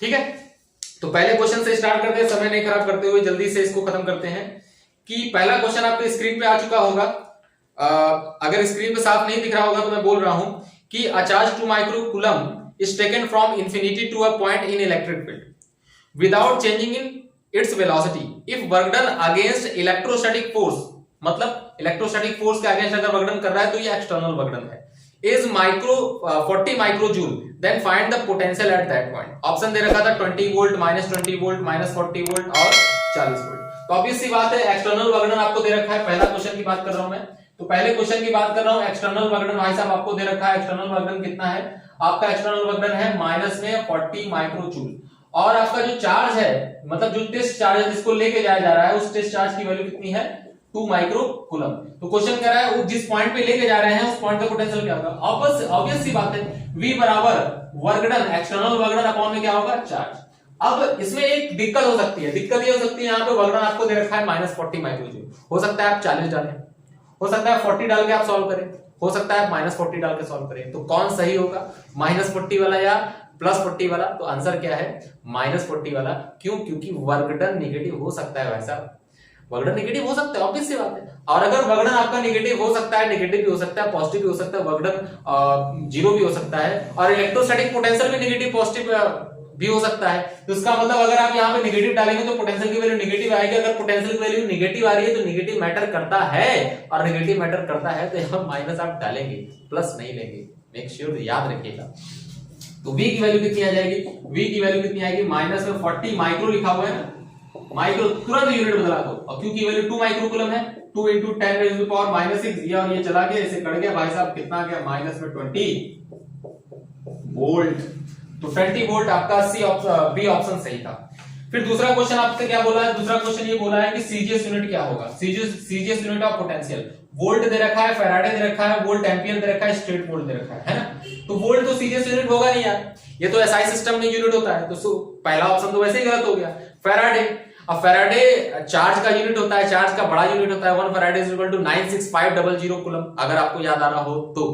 ठीक है, तो पहले क्वेश्चन से स्टार्ट करते हैं, समय नहीं खराब करते हुए जल्दी से इसको खत्म करते हैं। कि पहला क्वेश्चन आपके स्क्रीन पे आ चुका होगा, अगर स्क्रीन पे साफ नहीं दिख रहा होगा तो मैं बोल रहा हूं कि a charge 2 micro coulomb is taken from infinity to a point in electric field without changing in its velocity if work done against electrostatic force, मतलब इलेक्ट्रोस्टैटिक फोर्स के अगेंस्ट अगर वर्क डन कर रहा है तो ये एक्सटर्नल वर्क डन है, is micro 40 microjoule, then find the potential at that point। Option दे रखा था 20 वोल्ट, -20 वोल्ट, -40 वोल्ट और 40 वोल्ट। तो ऑब्वियस सी बात है एक्सटर्नल वर्क डन आपको दे रखा है। पहला क्वेश्चन की बात कर रहा हूं मैं, तो पहले क्वेश्चन की बात कर रहा हूं। एक्सटर्नल वर्क डन भाई साहब आपको दे रखा है, एक्सटर्नल वर्क डन कितना है आपका? एक्सटर्नल वर्क डन है माइनस में 40 माइक्रोजूल, और आपका जो चार्ज है, मतलब जो टेस्ट चार्ज है जिसको लेके जाया जा रहा है, उस टेस्ट चार्ज की वैल्यू कितनी है? 2 माइक्रो कूलम। तो क्वेश्चन कह रहा है जिस पॉइंट पे लेके जा रहे हैं उस पॉइंट का पोटेंशियल क्या होगा? ऑब्वियस सी बात है, V बराबर work done, external work done upon में क्या होगा? चार्ज। अब इसमें एक दिक्कत हो सकती है, दिक्कत ये हो सकती है, यहाँ पे वर्क डन आपको दे रखा है -40 माइक्रोजूल, हो सकता है आप 40 डालें, हो सकता है 40 डाल के आप सॉल्व करें, हो सकता है आप -40 डाल के सॉल्व करें। तो कौन सही होगा, -40 वाला या +40 वाला? तो आंसर क्या है? -40 वाला। क्यों? क्योंकि वर्क डन नेगेटिव हो सकता है भाई साहब, वर्क डन नेगेटिव हो सकता है, ऑब्वियस सी बात है। और अगर वर्क डन आपका नेगेटिव हो सकता है, नेगेटिव भी हो सकता है, पॉजिटिव भी हो सकता है, वर्क डन 0 भी हो सकता है, और इलेक्ट्रोस्टैटिक पोटेंशियल भी नेगेटिव पॉजिटिव भी हो सकता है। तो इसका मतलब अगर आप यहाँ पे नेगेटिव डालेंगे तो पोटेंशियल की वैल्यू नेगेटिव आएगी। अगर पोटेंशियल की वैल्यू नेगेटिव आ रही है तो नेगेटिव मैटर करता है, और नेगेटिव मैटर करता है तो यहाँ माइनस आप डालेंगे, प्लस नहीं लेंगे, मेक श्योर याद रखिएगा। तो V की वैल्यू कितनी आ जाएगी? V की वैल्यू कितनी आएगी? माइनस में 40 माइक्रो लिखा हुआ है ना, माइक्रो तुरंत यूनिट बदला दो, और क्योंकि वैल्यू 2 माइक्रो कूलम है, 2 × 10⁻⁻⁶, ये और ये चला गया, इसे कट गया भाई साहब, कितना आ गया? माइनस में 20 वोल्ट। तो 20 वोल्ट आपका बी ऑप्शन सही था। फिर दूसरा क्वेश्चन आपसे क्या बोला है? दूसरा क्वेश्चन ये बोला है कि सीजीएस यूनिट क्या होगा? CGS unit of potential, volt दे रखा है, फैराडे दे रखा है, वोल्ट एम्पियर दे रखा है, स्ट्रेट वोल्ट दे रखा है ना? तो वोल्ट तो सीजीएस यूनिट होगा नहीं यार, ये तो एसआई सिस्टम में यूनिट होता है, तो पहला ऑप्शन तो वैसे ही गलत हो गया। फैराडे, अब फैराडे चार्ज का यूनिट होता है, चार्ज का बड़ा यूनिट होता है, 1 faraday is equal to 96500 coulomb, अगर आपको याद आ रहा हो तो,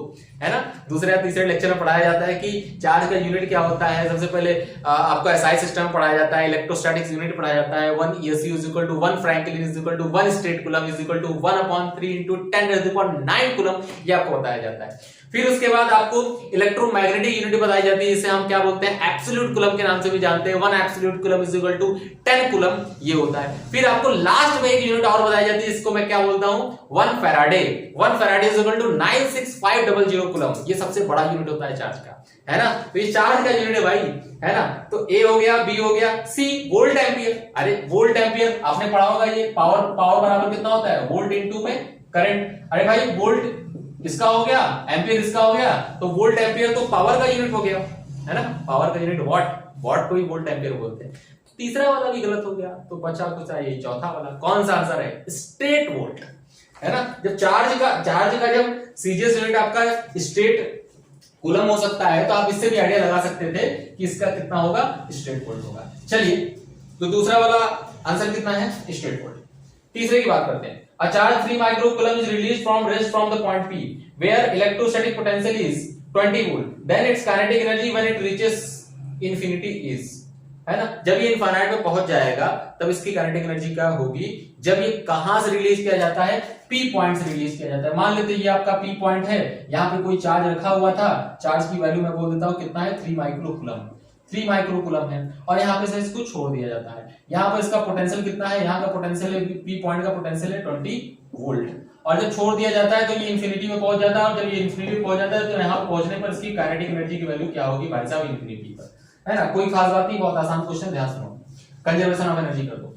है ना? दूसरे या तीसरे लेक्चर में पढ़ाया जाता है कि चार्ज का यूनिट क्या होता है। सबसे पहले आपको एसआई सिस्टम पढ़ाया जाता है, इलेक्ट्रोस्टैटिक्स यूनिट पढ़ाया जाता है, 1 ESU is equal to 1 franklin is equal to 1 stat coulomb is equal to 1/3 × 10⁹ coulomb, ये आपको बताया जाता है। फिर उसके बाद आपको इलेक्ट्रोमैग्नेटिक यूनिट बताई जाती है, इसे हम क्या बोलते हैं? एब्सोल्यूट कूलम के नाम से भी जानते हैं, 1 absolute coulomb is equal to 10 coulomb, ये होता है। फिर आपको लास्ट में एक यूनिट और बताई जाती है, इसको मैं क्या बोलता हूं? 1 faraday. 1 faraday is equal to 96500 coulomb, ये सबसे बड़ा यूनिट होता है चार्ज का, है ना? तो ये चार्ज का यूनिट है भाई, है ना? तो ए हो गया, बी हो गया, सी वोल्ट एम्पियर। अरे वोल्ट एम्पियर आपने पढ़ा होगा, ये पावर बराबर कितना होता है? वोल्ट इनटू में करंट। अरे भाई वोल्ट इसका हो गया, एम्पियर इसका हो गया, तो वोल्ट एम्पियर तो पावर का यूनिट हो गया, है ना? पावर का यूनिट वाट को ही वोल्ट एम्पियर बोलते हैं। तीसरा वाला भी गलत हो गया, तो बचा कुछ ये चौथा वाला। कौन सा आंसर है? स्ट्रेट वोल्ट, है ना? जब चार्ज का जब सीजीएस यूनिट आपका स्ट्रेट कूलम हो सकता है, तो आप इससे भी आइडिया लगा सकते थे कि इसका कितना होगा? स्ट्रेट वोल्ट होगा। चलिए, तो दूसरा वाला आंसर कितना है? Straight volt. तीसरे की बात करते हैं। A charge 3 microcoulomb is released from the point P, where electrostatic potential is 20 volt. Then its kinetic energy when it reaches infinity is, है ना? जब ये इनफाइनाइट में पहुंच जाएगा तब इसकी काइनेटिक एनर्जी क्या होगी? जब ये कहां से रिलीज किया जाता है? P पॉइंट से रिलीज किया जाता है। मान लेते हैं ये आपका P पॉइंट है, यहाँ पे कोई चार्ज रखा हुआ था, चार्ज की वैल्यू मैं बोल देता हूँ कितना है? 3 माइक्रोकूलम, 3 माइक्रोकूलम है, और यहाँ पे से इसको छोड़ दिया जाता है। यहाँ पर इसका पोटेंशियल कितना है? यहाँ का पोटेंशियल है, P पॉइंट का पोटेंशियल है 20 वोल्ट, और जब छोड़ दिया जाता है तो ये इंफिनिटी में पहुंच जाता है, और जब ये इंफिनिटी में पहुंच जाता है तो यहाँ पहुंचने पर इसकी काइनेटिक एनर्जी की वैल्यू क्या होगी भाई साहब? इंफिनिटी पर, है ना? कोई खास बात नहीं, बहुत आसान क्वेश्चन, ध्यान सुनो। कंजर्वेशन ऑफ एनर्जी कर दो,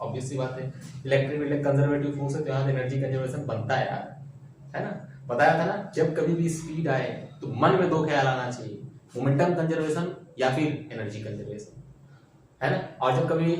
ऑब्वियस सी बात है, इलेक्ट्रिक फील्ड कंजर्वेटिव फोर्स है, तो यहाँ एनर्जी कंजर्वेशन बनता है यार, है ना? बताया था ना, जब कभी भी स्पीड आए तो मन में 2 ख्याल आना चाहिए, मोमेंटम कंजर्वेशन या फिर एनर्जी कंजर्वेशन, है ना? और जब कभी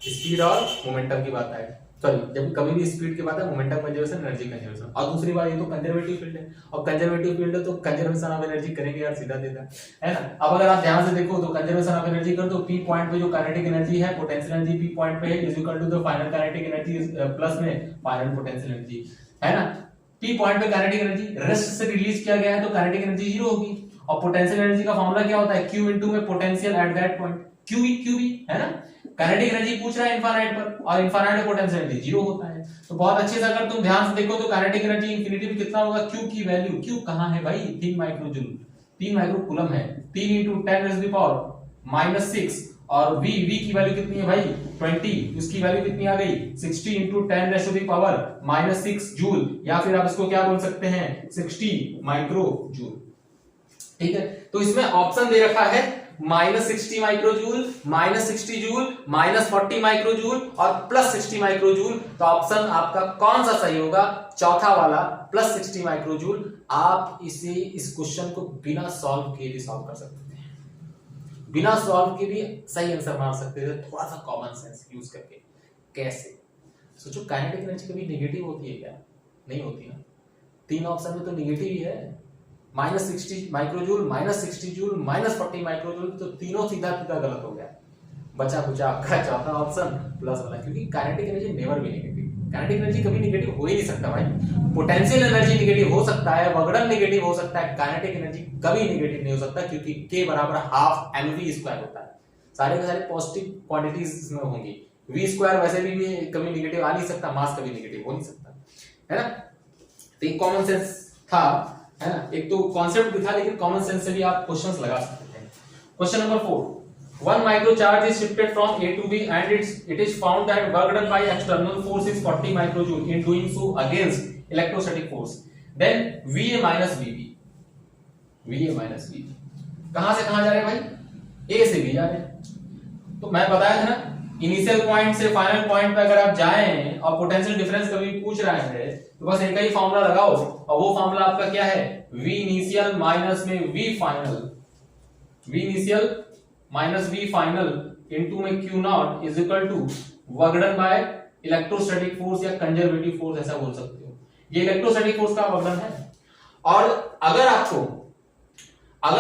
स्पीड और मोमेंटम की बात आए, सॉरी, जब कभी भी स्पीड की बात है, मोमेंटम कंजर्वेशन, एनर्जी कंजर्वेशन। और दूसरी बात, ये तो कंजर्वेटिव फील्ड है, और कंजर्वेटिव फील्ड है तो कंजर्वेशन ऑफ एनर्जी करेंगे यार, सीधा सीधा, है ना? अब अगर आप ध्यान से देखो तो कंजर्वेशन ऑफ एनर्जी कर दो, पी पॉइंट पे जो काइनेटिक एनर्जी है, पोटेंशियल एनर्जी पी पॉइंट पे है, is equal to the final kinetic energy plus में फाइनल पोटेंशियल एनर्जी, है ना? पी पॉइंट पे काइनेटिक एनर्जी रेस्ट से रिलीज किया गया है तो काइनेटिक एनर्जी 0 होगी, और पोटेंशियल एनर्जी का फॉर्मूला क्या होता है? Q इनटू में potential at that point, QV है ना। काइनेटिक एनर्जी पूछ रहा है इनफाइनाइट पर, और इनफाइनाइट में पोटेंशियल एनर्जी जीरो होता है। तो बहुत अच्छे से अगर तुम ध्यान से देखो तो काइनेटिक एनर्जी इंफिनिटी में कितना होगा, Q की वैल्यू, Q कहां है भाई, 3 माइक्रोजूल, 3 माइक्रो कूलम है, 3 × 10⁻⁻⁻⁶, और V की वैल्यू कितनी है भाई 20, उसकी वैल्यू कितनी आ गई 60 × 10⁻⁻⁻6 जूल, या फिर आप इसको क्या बोल सकते हैं 60 माइक्रो जूल। ठीक है, तो इसमें ऑप्शन दे रखा है -60 माइक्रोजूल, -60 जूल, -40 माइक्रोजूल और +60 माइक्रोजूल। तो ऑप्शन आपका कौन सा सही होगा, चौथा वाला +60 माइक्रोजूल। आप इसे, इस क्वेश्चन को बिना सॉल्व किए भी सॉल्व कर सकते हैं, बिना सॉल्व किए भी सही आंसर मार सकते थे, थोड़ा सा कॉमन सेंस यूज करके। कैसे, सोचो काइनेटिक एनर्जी कभी नेगेटिव होती है क्या, नहीं होती ना, 3 ऑप्शन में तो नेगेटिव ही है, -60 माइक्रोजूल, -60 जूल, -40 माइक्रोजूल, तो तीनों सीधा सीधा गलत हो गया। बचा कुछ आपका चौथा ऑप्शन प्लस वाला, क्योंकि kinetic energy never be negative, kinetic energy कभी नेगेटिव हो ही नहीं सकता भाई। पोटेंशियल एनर्जी नेगेटिव हो सकता है, वगड़न नेगेटिव हो सकता है, काइनेटिक एनर्जी कभी नेगेटिव नहीं हो सकता, क्योंकि K बराबर ½ mv² होता है। सारे के सारे पॉजिटिव क्वांटिटीज इसमें होंगी, v² वैसे भी कभी नेगेटिव आ नहीं सकता, मास कभी नेगेटिव हो नहीं सकता, है ना। तो ये कॉमन सेंस था, है ना, एक तो कॉन्सेप्ट भी था, लेकिन कॉमन सेंस से भी आप क्वेश्चंस लगा सकते हैं। Question number 4, 1 micro charge is shifted from A to B and it is found that work done by external force is 40 microjoule in doing so against electrostatic force, then VA minus VB, कहां से कहां जा रहे हैं भाई, A से B जा रहे हैं। तो मैं बताया था ना, इनिशियल पॉइंट से फाइनल पॉइंट पे अगर आप जाएं और पोटेंशियल डिफरेंस कभी पूछ रहा है तो बस एक ही फॉर्मूला लगाओ, और वो फॉर्मूला आपका क्या है, V इनिशियल माइनस में V final, V initial minus V final into में Q not is equal to work done by electrostatic force या कंजर्वेटिव फोर्स, ऐसा बोल सकते हो। ये इलेक्ट्रोस्टैटिक फोर्स का वर्क डन है। और अगर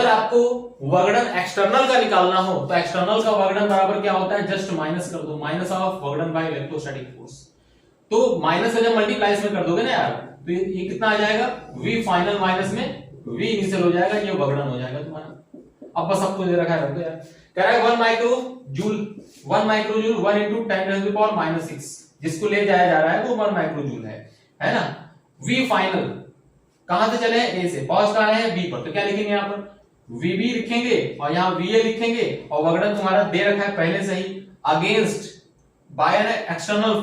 आपको वर्क डन एक्सटर्नल का निकालना हो तो एक्सटर्नल का वर्क डन बराबर क्या होता है, जस्ट माइनस कर दो, minus of work done by electrostatic force. तो माइनस से जब मल्टीप्लाई में कर दोगे ना यार, तो ये कितना आ जाएगा, V फाइनल माइनस में V इनिशियल हो जाएगा, ये वर्क डन हो जाएगा तुम्हारा। अब बस आपको दे रखा है, तो यार कह रहा है 1 माइक्रोजूल 1 × 10⁻⁻⁶, जिसको ले जाया जा रहा है वो 1 माइक्रोजूल है ना। V फाइनल कहां से चले हैं, A से, पहुंच कहां है, B पर, तो क्या लिखेंगे यहाँ पर VB लिखेंगे और यहाँ VA लिखेंगे, और वर्क डन तुम्हारा दे रखा है पहले से ही, against by an external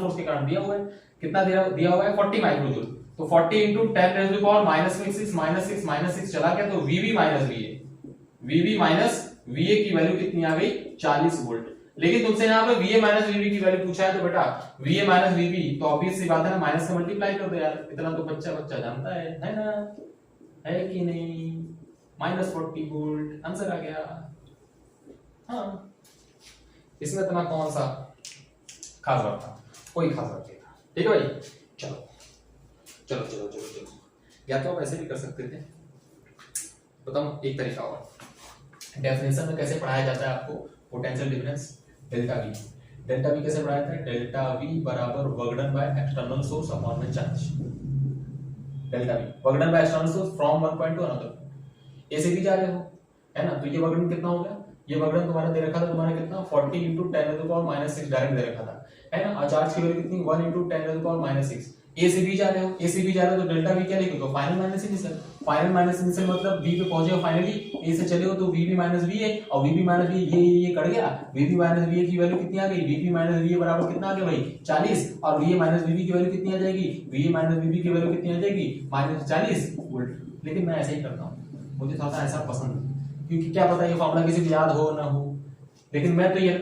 force के कारण दिया हुआ है, कितना दिया हुआ है 40 माइक्रोजूल। तो 40 × 10⁻⁻⁶ चला गया, तो VB माइनस VA की वैल्यू कितनी आ गई 40 वोल्ट। लेकिन तुमसे यहाँ पे VA माइनस VB की वैल्यू पूछा है, तो बेटा VA माइनस VB, तो ऑब्वियस सी बात है ना, माइनस से मल्टीप्लाई कर दो यार, इतना तो बच्चा जानता है ना, है कि नहीं, -40 वोल्ट आंसर आ गया। हाँ, इसमें इतना कौन सा खास बात था, कोई खास बात नहीं था। ठीक है भाई, चलो चलो चलो चलो चलो, या तो आप ऐसे भी कर सकते थे, बताऊं एक तरीका और, डेफिनेशन में कैसे पढ़ाया जाता है आपको पोटेंशियल डिफरेंस, डेल्टा वी कैसे पढ़ाया था, डेल्टा वी बराबर work done by external source upon में charge, delta V work done by external source from one point to another, A से भी जा रहे हो, है ना, तो ये वर्क डन कितना हो गया, ये वर्क डन तुम्हारा दे रखा था, तुम्हारा कितना 40 × 10⁻⁻⁶ डायरेक्ट दे रखा था, है ना, और चार्ज की वैल्यू कितनी 1 × 10⁻⁻⁶, ए से बी जा रहे हो, तो डेल्टा वी क्या लिखोगे, फाइनल माइनस इनिशियल, मतलब बी पे पहुंचे हो फाइनली, ए से चले हो तो वीबी माइनस वी है, और वीबी माइनस वी ये कट गया, वीबी माइनस वी की वैल्यू कितनी आ गई, वीबी माइनस वी बराबर कितना आ गया भाई 40, और वी माइनस वीबी की वैल्यू कितनी आ जाएगी, वी माइनस वीबी की वैल्यू कितनी आ जाएगी -40 वोल्ट। लेकिन मैं ऐसे ही करता हूँ, मुझे थोड़ा सा ऐसा पसंद है, क्योंकि क्या पता ये फॉर्मूला किसी को याद हो ना हो, लेकिन मैं तो ये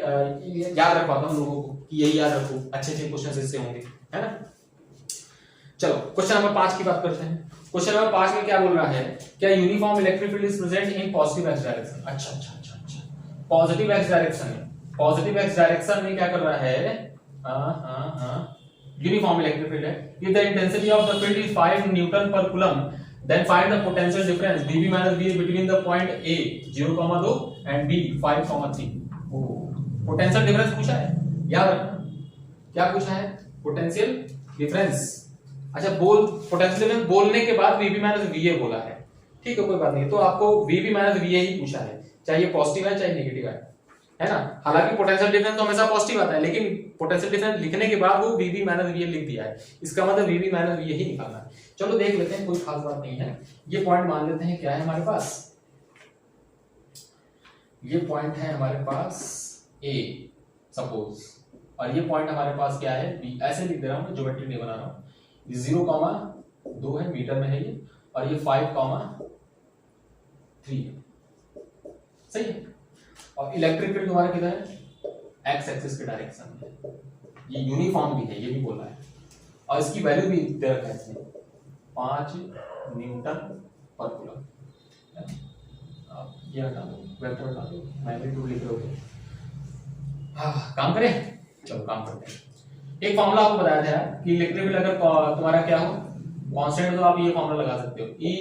याद रखवाता हूँ लोगों को कि यही याद रखो, अच्छे क्वेश्चन इससे होंगे, है ना। चलो क्वेश्चन नंबर 5 की बात करते हैं। क्वेश्चन नंबर 5 में क्या बोल रहा है, क्या uniform electric field is present in positive x direction. अच्छा, पॉजिटिव एक्स डायरेक्शन में क्या कर रहा है, यूनिफॉर्म इलेक्ट्रिक फील्ड है। If the intensity of the field is 5 newton per coulomb, then find the potential difference dB - VA between the point A 0,2 and B 5,3। Potential difference पूछा है, याद रखना क्या पूछा है, पोटेंशियल डिफरेंस। अच्छा, पोटेंशियल डिफरेंस बोलने के बाद VB - VA बोला है, ठीक है, कोई बात नहीं, तो आपको VB - VA ही पूछा है, चाहे पॉजिटिव है चाहे नेगेटिव है, है ना। हालांकि पोटेंशियल डिफरेंस तो हमेशा पॉजिटिव आता है, लेकिन पोटेंशियल डिफरेंस लिखने के बाद वो VB माइनस VA लिख दिया है, इसका मतलब VB माइनस VA ही निकालना है। चलो देख लेते हैं, कोई खास बात नहीं है। ये पॉइंट मान लेते हैं क्या है हमारे पास, ये पॉइंट है हमारे पास A सपोज, और ये पॉइंट हमारे पास क्या है B। ऐसे लिख दे रहा हूं मैं, ज्योमेट्री नहीं बना रहा हूं। 0,2 है, मीटर में है ये, और ये 5,3 है, सही है। और इलेक्ट्रिक फील्ड तुम्हारा किधर है, एक्स एक्सिस के डायरेक्शन में, ये यूनिफॉर्म भी है, ये भी बोला है, और इसकी वैल्यू भी दे रखा है इसमें 5 न्यूटन पर कूलम। अब ये हटा दो, वेक्टर हटा दो, मैग्नीट्यूड लिख रहे हो। काम करें, चलो काम करते हैं। एक फॉर्मूला आपको बताया था कि इलेक्ट्रिक फील्ड अगर तुम्हारा क्या हो कांस्टेंट, तो आप ये फॉर्मूला लगा सकते हो, E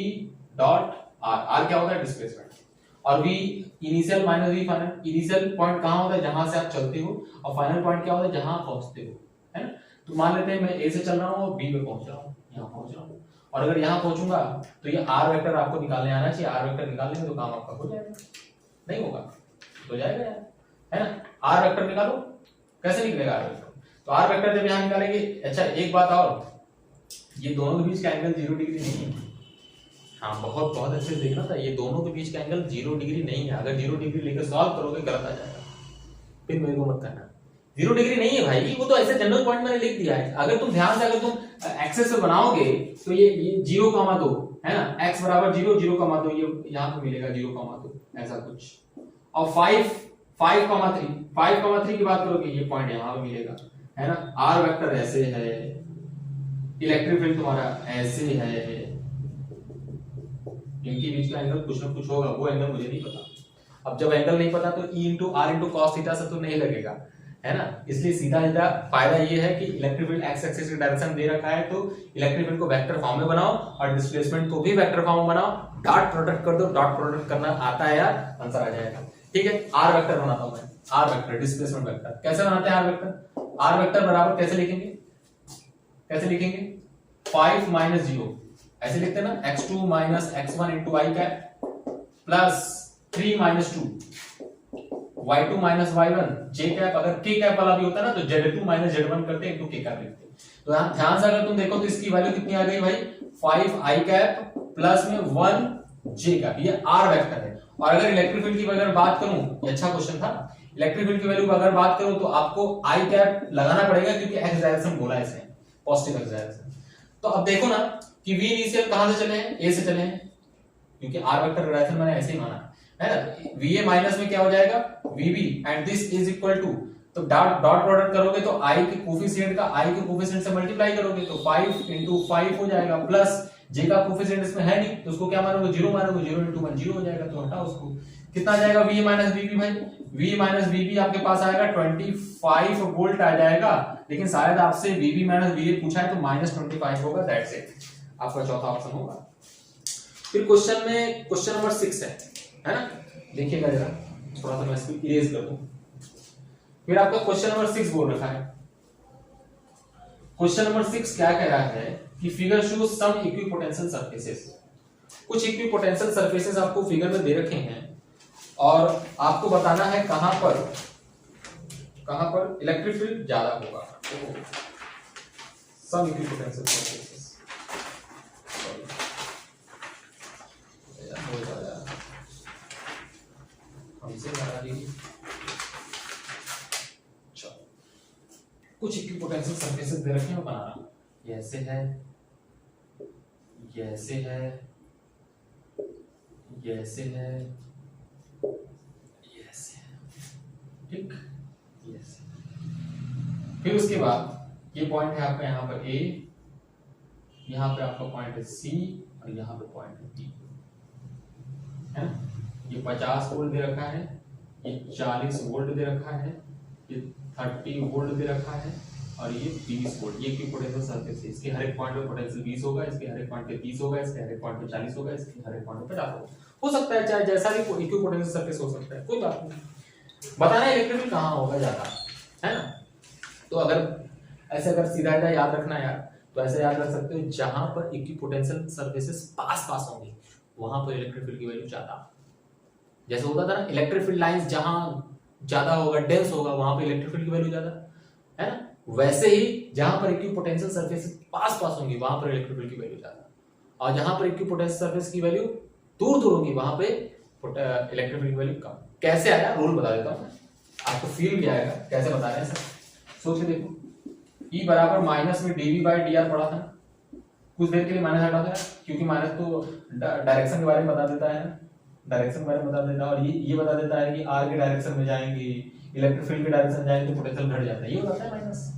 डॉट R क्या होता है डिस्प्लेसमेंट, और V initial minus V final. Initial point कहां होता है, जहां से आप चलते हो, और फाइनल पॉइंट क्या होता है, जहां आप पहुंचते हो, है ना। तो मान लेते हैं मैं A से चल रहा हूं और B पे पहुंच रहा हूं, यहां पहुंच रहा हूं, और अगर यहां पहुंचूंगा तो ये R वेक्टर आपको निकालने आना चाहिए। R वेक्टर निकाल लेंगे तो काम आपका हो जाएगा, नहीं होगा तो जाएगा यार, है ना। R वेक्टर निकालो, कैसे निकलेगा R वेक्टर, तो R वेक्टर जब यहां निकालेंगे। अच्छा एक बात और, ये दोनों के बीच का एंगल 0 डिग्री नहीं है। हाँ बहुत बहुत अच्छे से देखना था, ये दोनों के बीच का एंगल 0 डिग्री नहीं है। अगर 0 डिग्री लेकर सॉल्व करोगे गलत आ जाएगा, फिर मेरे को मत करना। 0 डिग्री नहीं है भाई, वो तो ऐसे जनरल पॉइंट मैंने लिख दिया है। अगर तुम ध्यान से, अगर तुम एक्सेस से बनाओगे तो ये 0,2 है ना, x बराबर 0, 0,2 ये यहाँ पे मिलेगा 0,2 ऐसा कुछ, और 5,3 की बात करोगे ये पॉइंट यहाँ पे मिलेगा, है ना। R वेक्टर ऐसे है, इलेक्ट्रिक फील्ड तुम्हारा ऐसे है, इनके बीच का एंगल कुछ ना कुछ होगा, वो एंगल मुझे नहीं पता। अब जब एंगल नहीं पता तो E into R into cos theta से तो नहीं लगेगा, है ना। इसलिए सीधा सीधा फायदा ये है कि इलेक्ट्रिक फील्ड एक्स एक्सिस की डायरेक्शन दे रखा है, तो इलेक्ट्रिक फील्ड को वेक्टर फॉर्म में बनाओ और डिस्प्लेसमेंट को भी वेक्टर फॉर्म में बनाओ, डॉट प्रोडक्ट कर दो। डॉट प्रोडक्ट करना आता है यार, आंसर आ जाएगा। ठीक है, R वेक्टर बनाता हूं मैं, R वेक्टर डिस्प्लेसमेंट वेक्टर कैसे बनाते हैं। R वेक्टर बराबर कैसे लिखेंगे, 5 माइनस 0 ऐसे लिखते हैं ना, x2 minus x1 into i cap plus 3 minus 2 y2 minus y1 j cap. अगर k कैप वाला भी होता ना तो z2 माइनस z1 करते इंटू k कैप लिखते। तो यहां ध्यान से अगर तुम देखो तो इसकी वैल्यू कितनी आ गई भाई, 5 i कैप प्लस में 1 j कैप, ये R वेक्टर है। और अगर इलेक्ट्रिक फील्ड की अगर बात करूं, ये अच्छा क्वेश्चन था, इलेक्ट्रिक फील्ड की वैल्यू की अगर बात करूं तो आपको i कैप लगाना पड़ेगा, क्योंकि x डायरेक्शन बोला है इसने, पॉजिटिव x डायरेक्शन। तो अब देखो ना कि v इनिशियल कहां से चले हैं, a से चले हैं, क्योंकि R वेक्टर डायरेक्शन मैंने ऐसे ही माना है ना। va माइनस में क्या हो जाएगा vb and this is equal to, तो डॉट प्रोडक्ट करोगे तो i के कोफिशिएंट का i के कोफिशिएंट से मल्टीप्लाई करोगे तो 5 इंटू 5 हो जाएगा, प्लस j का कोफिशिएंट इसमें है नहीं तो उसको क्या मानोगे 0 मानोगे, 0 इंटू 1 0 हो जाएगा, तो हटाओ उसको। कितना आ जाएगा v माइनस vb भाई, v माइनस vb आपके पास आएगा 25 वोल्ट आ जाएगा, लेकिन शायद आपसे vb माइनस va पूछा है तो माइनस 25 होगा, दैट्स इट, आपका चौथा ऑप्शन होगा। फिर क्वेश्चन में क्वेश्चन नंबर 6 है ना, देखिएगा जरा, थोड़ा सा मैं इसको इरेज कर दूं। फिर आपका क्वेश्चन नंबर 6 बोल रखा है, क्वेश्चन नंबर 6 क्या कह रहा है कि figure shows some equipotential surfaces. कुछ इक्विपोटेंशियल सरफेसेस आपको फिगर में दे रखे हैं और आपको बताना है कहां पर इलेक्ट्रिक फील्ड ज्यादा होगा। सम इक्विपोटेंशियल सरफेसेस, हमसे ज्यादा नहीं, कुछ इक्विपोटेंशियल सरफेसेस दे रखे हैं बनाना, ये ऐसे है, ये ऐसे है, ये ऐसे है, ये ऐसे है, ठीक, ये ऐसे। फिर उसके बाद ये पॉइंट है आपका यहाँ पर A, यहाँ पे आपका पॉइंट है C और यहाँ पे पॉइंट है D, है ना। ये 50 वोल्ट दे रखा है, ये 40 वोल्ट दे रखा है, ये 30 वोल्ट दे रखा है और ये 20 वोल्ट। ये इक्विपोटेंशियल सरफेस है, इसके हर एक पॉइंट पे पोटेंशियल 20 होगा, इसके हर एक पॉइंट पे 30 होगा, इसके हर एक पॉइंट पे 40 होगा, इसके हर एक पॉइंट पे 50 होगा। हो सकता है चाहे जैसा भी इक्विपोटेंशियल सरफेस हो सकता है, कोई बात नहीं। बताना है इलेक्ट्रिक फील्ड कहां होगा ज्यादा, है ना। तो अगर ऐसे अगर सीधा याद रखना यार, तो ऐसे याद रख सकते हो, जहां पर इक्विपोटेंशियल सरफेसेस पास होंगे वहां पर इलेक्ट्रिक फील्ड की वैल्यू ज्यादा। जैसे होता था ना इलेक्ट्रिक फील्ड लाइंस जहां ज्यादा होगा, डेंस होगा, वहां पे इलेक्ट्रिक फील्ड की वैल्यू ज्यादा है ना। वैसे ही जहां पर इक्विपोटेंशियल सरफेस पास होंगी वहां पर इलेक्ट्रिक फील्ड की वैल्यू ज्यादा, और जहां पर इक्विपोटेंशियल सरफेस की वैल्यू दूर होगी वहां पे इलेक्ट्रिक फील्ड की वैल्यू कम। कैसे आया रूल बता देता हूं, आपको फील भी आएगा कैसे बता रहे हैं सर। सोच के देखो, E बराबर माइनस में dv बाई dr पड़ा था, कुछ देर के लिए माइनस हटा देना, क्योंकि माइनस तो डायरेक्शन के बारे में बता देता है ना, डायरेक्शन के बारे में बता देता है, और ये बता देता है कि r के डायरेक्शन में जाएंगे, इलेक्ट्रिक फील्ड के डायरेक्शन जाएंगे तो पोटेंशियल घट जाता है, ये बताता है माइनस।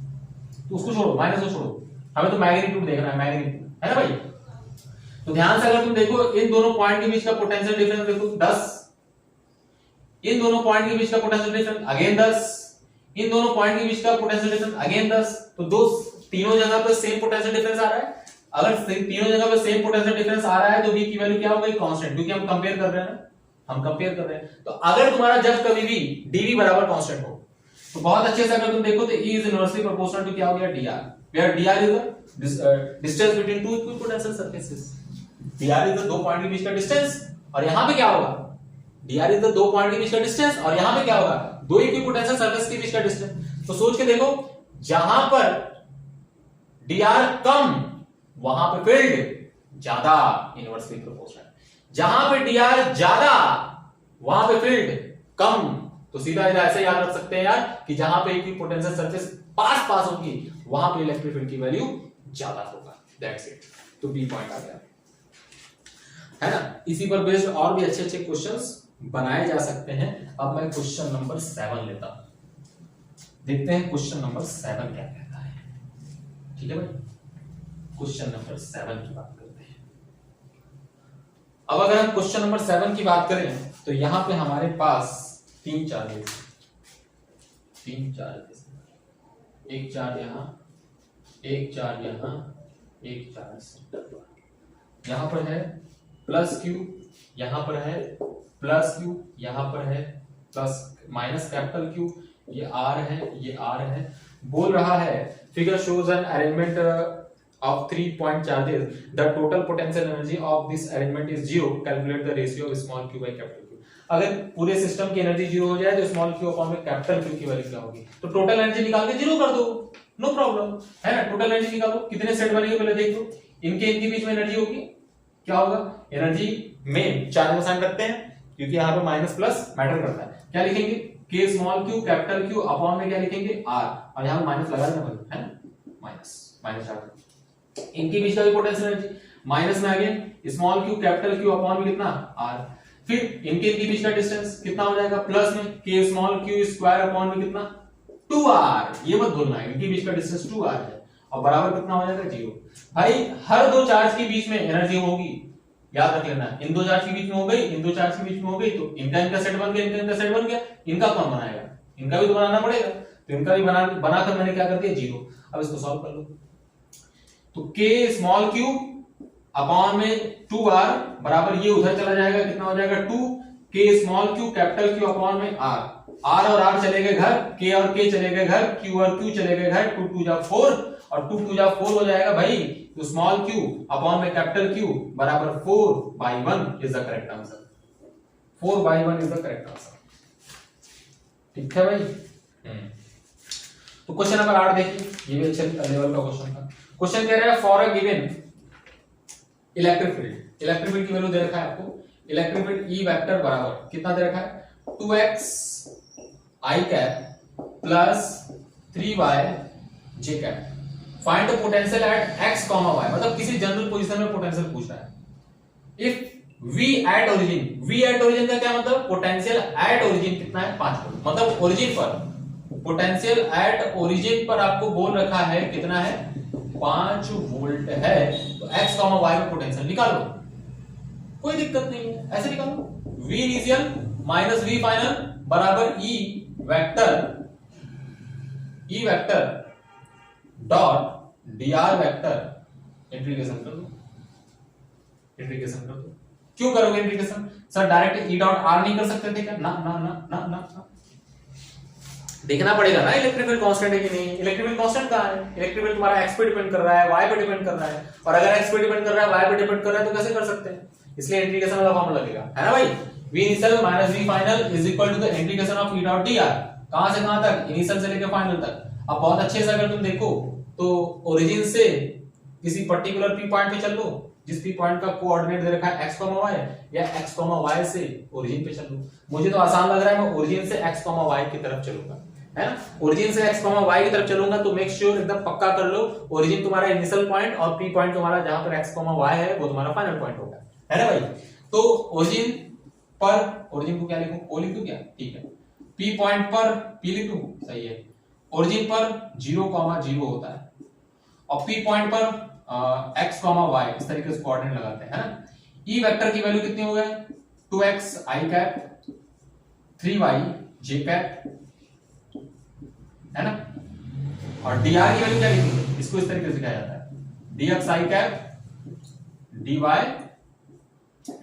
तो उसको छोड़ो, माइनस को छोड़ो, हमें तो मैग्नीट्यूड देखना है, मैग्नीट्यूड है ना भाई। तो ध्यान से अगर तुम देखो इन दोनों पॉइंट के बीच का पोटेंशियल डिफरेंस देखो 10, इन दोनों पॉइंट के बीच का पोटेंशियल डिफरेंस अगेन 10, इन दोनों पॉइंट के बीच का पोटेंशियल डिफरेंस अगेन 10। तो दो तीनों जगह पे सेम पोटेंशियल डिफरेंस आ रहा है। अगर तीनों जगह पे सेम पोटेंशियल डिफरेंस आ रहा है तो v की वैल्यू क्या होगी, कांस्टेंट, क्योंकि हम कंपेयर कर रहे हैं ना, हम कंपेयर कर रहे हैं। तो अगर तुम्हारा जब कभी भी dv बराबर कांस्टेंट हो तो बहुत अच्छे से अगर तुम देखो तो E is inversely proportional to क्या हो गया, dr, where dr is the distance between two equipotential surfaces. dr is the दो पॉइंट के बीच का डिस्टेंस, और यहां पे क्या होगा, dr इज द दो पॉइंट के बीच का डिस्टेंस, और यहां पे क्या होगा, दो इक्विपोटेंशियल सरफेस के बीच का डिस्टेंस। तो सोच के देखो, जहां पर dr कम वहां पे फील्ड ज्यादा, इनवर्सली प्रोपोर्शनल। जहां पे dr ज्यादा वहां पे फील्ड कम। तो सीधा ऐसे याद रख सकते हैं यार कि जहां पे इक्विपोटेंशियल सरफेस पास होगी वहां पे इलेक्ट्रिक फील्ड की वैल्यू ज्यादा होगा, दैट्स इट। तो बी पॉइंट आ गया, है ना। इसी पर बेस्ड और भी अच्छे अच्छे क्वेश्चंस बनाए जा सकते हैं। अब मैं क्वेश्चन नंबर 7 लेता हूं, देखते हैं क्वेश्चन नंबर 7 क्या कहता है। ठीक है भाई, क्वेश्चन नंबर 7 की बात करते हैं। अब अगर हम क्वेश्चन नंबर 7 की बात करें तो यहां पे हमारे पास तीन चार्जेस, एक चार्ज यहां, एक चार्ज यहां, एक चार्ज यहां पर है प्लस क्यू, यहां पर है प्लस क्यू, यहां पर है प्लस माइनस कैपिटल क्यू, ये आर है, ये आर है। बोल रहा है figure shows an arrangement of 3 point charges, the total potential energy of this arrangement is 0, calculate the ratio of small Q by capital Q. अगर पूरे सिस्टम की एनर्जी 0 हो जाए तो स्मॉल क्यू अपॉन में कैपिटल क्यू की value क्या होगी। तो टोटल एनर्जी निकाल के 0 कर दो, नो प्रॉब्लम, है ना। टोटल एनर्जी निकालो, कितने सेट बनेंगे पहले देख लो, इनके बीच में एनर्जी होगी, क्या होगा, एनर्जी में चार्ज का साइन रखते हैं क्योंकि यहाँ पे माइनस प्लस मैटर करता है। क्या लिखेंगे, के small Q capital Q upon में क्या लिखेंगे, आर, और यहाँ पे माइनस लगा देना भाई, है ना, माइनस चार्ज। इनके बीच का भी पोटेंशियल एनर्जी माइनस में आ गया, small Q capital Q upon में कितना, आर। फिर इनके बीच का डिस्टेंस कितना हो जाएगा, प्लस में के स्मॉल क्यू स्क्वायर अपॉन में कितना, 2r। ये मत भूलना, इनके बीच का डिस्टेंस 2r है, और बराबर कितना हो जाएगा, 0। भाई हर दो चार्ज के बीच में एनर्जी होगी, याद रख लेना। इन दो चार्ज के बीच में हो गई, इन दो चार्ज के बीच में हो गई, तो इनका सेट बन गया, इनका सेट बन गया। इनका कौन बनाएगा, इनका भी तो बनाना पड़ेगा, तो इनका भी बनाकर मैंने क्या कर दिया, 0। अब इसको सॉल्व कर लो, तो के स्मॉल क्यू अपॉन में 2r बराबर ये उधर चला जाएगा, कितना हो जाएगा, 2 के small Q capital Q upon में r, r और r चले गए घर, k और k चले गए घर, q और q चले गए घर, 2 2 जा 4 और 2 2 जा 4 हो जाएगा भाई। तो स्मॉल q अपॉन में कैपिटल Q बराबर 4/1 is the correct answer, 4/1 is the correct answer. ठीक है भाई। तो क्वेश्चन नंबर 8 देखिए, ये भी अच्छे लेवल का क्वेश्चन था। क्वेश्चन कह रहा है for a given electric field, electric field की वैल्यू दे रखा है आपको, इलेक्ट्रिक फील्ड E वेक्टर बराबर कितना दे रखा है, 2x i cap plus 3y j cap. Find the potential at x, y, मतलब किसी जनरल पोजीशन में पोटेंशियल पूछ रहा है। If v at origin, v at origin का क्या मतलब, पोटेंशियल एट ओरिजिन कितना है, 5 वोल्ट, मतलब ओरिजिन पर पोटेंशियल एट ओरिजिन पर आपको बोल रखा है कितना है, 5 वोल्ट है। तो x, y में पोटेंशियल निकालो, कोई दिक्कत नहीं है, ऐसे निकालो। v initial minus v final बराबर E vector dot dr vector integration कर दो, इंटीग्रेशन कर दो। क्यों करोगे integration sir, direct E dot r नहीं कर सकते थे क्या, ना ना ना ना ना, देखना पड़ेगा ना इलेक्ट्रिक फील्ड कांस्टेंट है कि नहीं। इलेक्ट्रिक फील्ड कांस्टेंट कहां है, इलेक्ट्रिक फील्ड तुम्हारा x पे डिपेंड कर रहा है, y पे डिपेंड कर रहा है, और अगर x पे डिपेंड कर रहा है, y पे डिपेंड कर रहा है तो कैसे कर सकते हैं, इसलिए इंटीग्रेशन वाला फॉर्मूला लगेगा, है ना भाई। V initial minus V final is equal to the integration of E dot D R. कहां से कहां तक? इनिशियल से लेकर फाइनल तक। अब बहुत अच्छे से अगर तुम देखो तो ओरिजिन से किसी पर्टिकुलर पी पॉइंट पे चल लो, जिस पी पॉइंट का कोऑर्डिनेट दे रखा है x, y, या x, y से ओरिजिन पे चल लो। मुझे तो आसान लग रहा है, मैं ओरिजिन से x, y की तरफ चलूंगा, है ना। ओरिजिन से x, y की तरफ चलूंगा तो मेक श्योर एकदम पक्का कर लो ओरिजिन तुम्हारा इनिशियल पॉइंट और पी पॉइंट तुम्हारा जहां पर x, y है वो तुम्हारा फाइनल पॉइंट होगा, है ना भाई। तो ओरिजिन पर, ओरिजिन को क्या लिखूं? o लिख दूं क्या? ठीक है। पी पॉइंट पर p लिख दूं, सही है। ओरिजिन पर 0,0 होता है और पी पॉइंट पर x, y इस तरीके से कोऑर्डिनेट लगाते हैं, है ना। ई वेक्टर की वैल्यू कितनी हो गई? 2x i cap 3y j cap, है ना। और dr की वैल्यू क्या लिखेंगे? इसको इस तरीके से लिखा जाता है dx i cap dy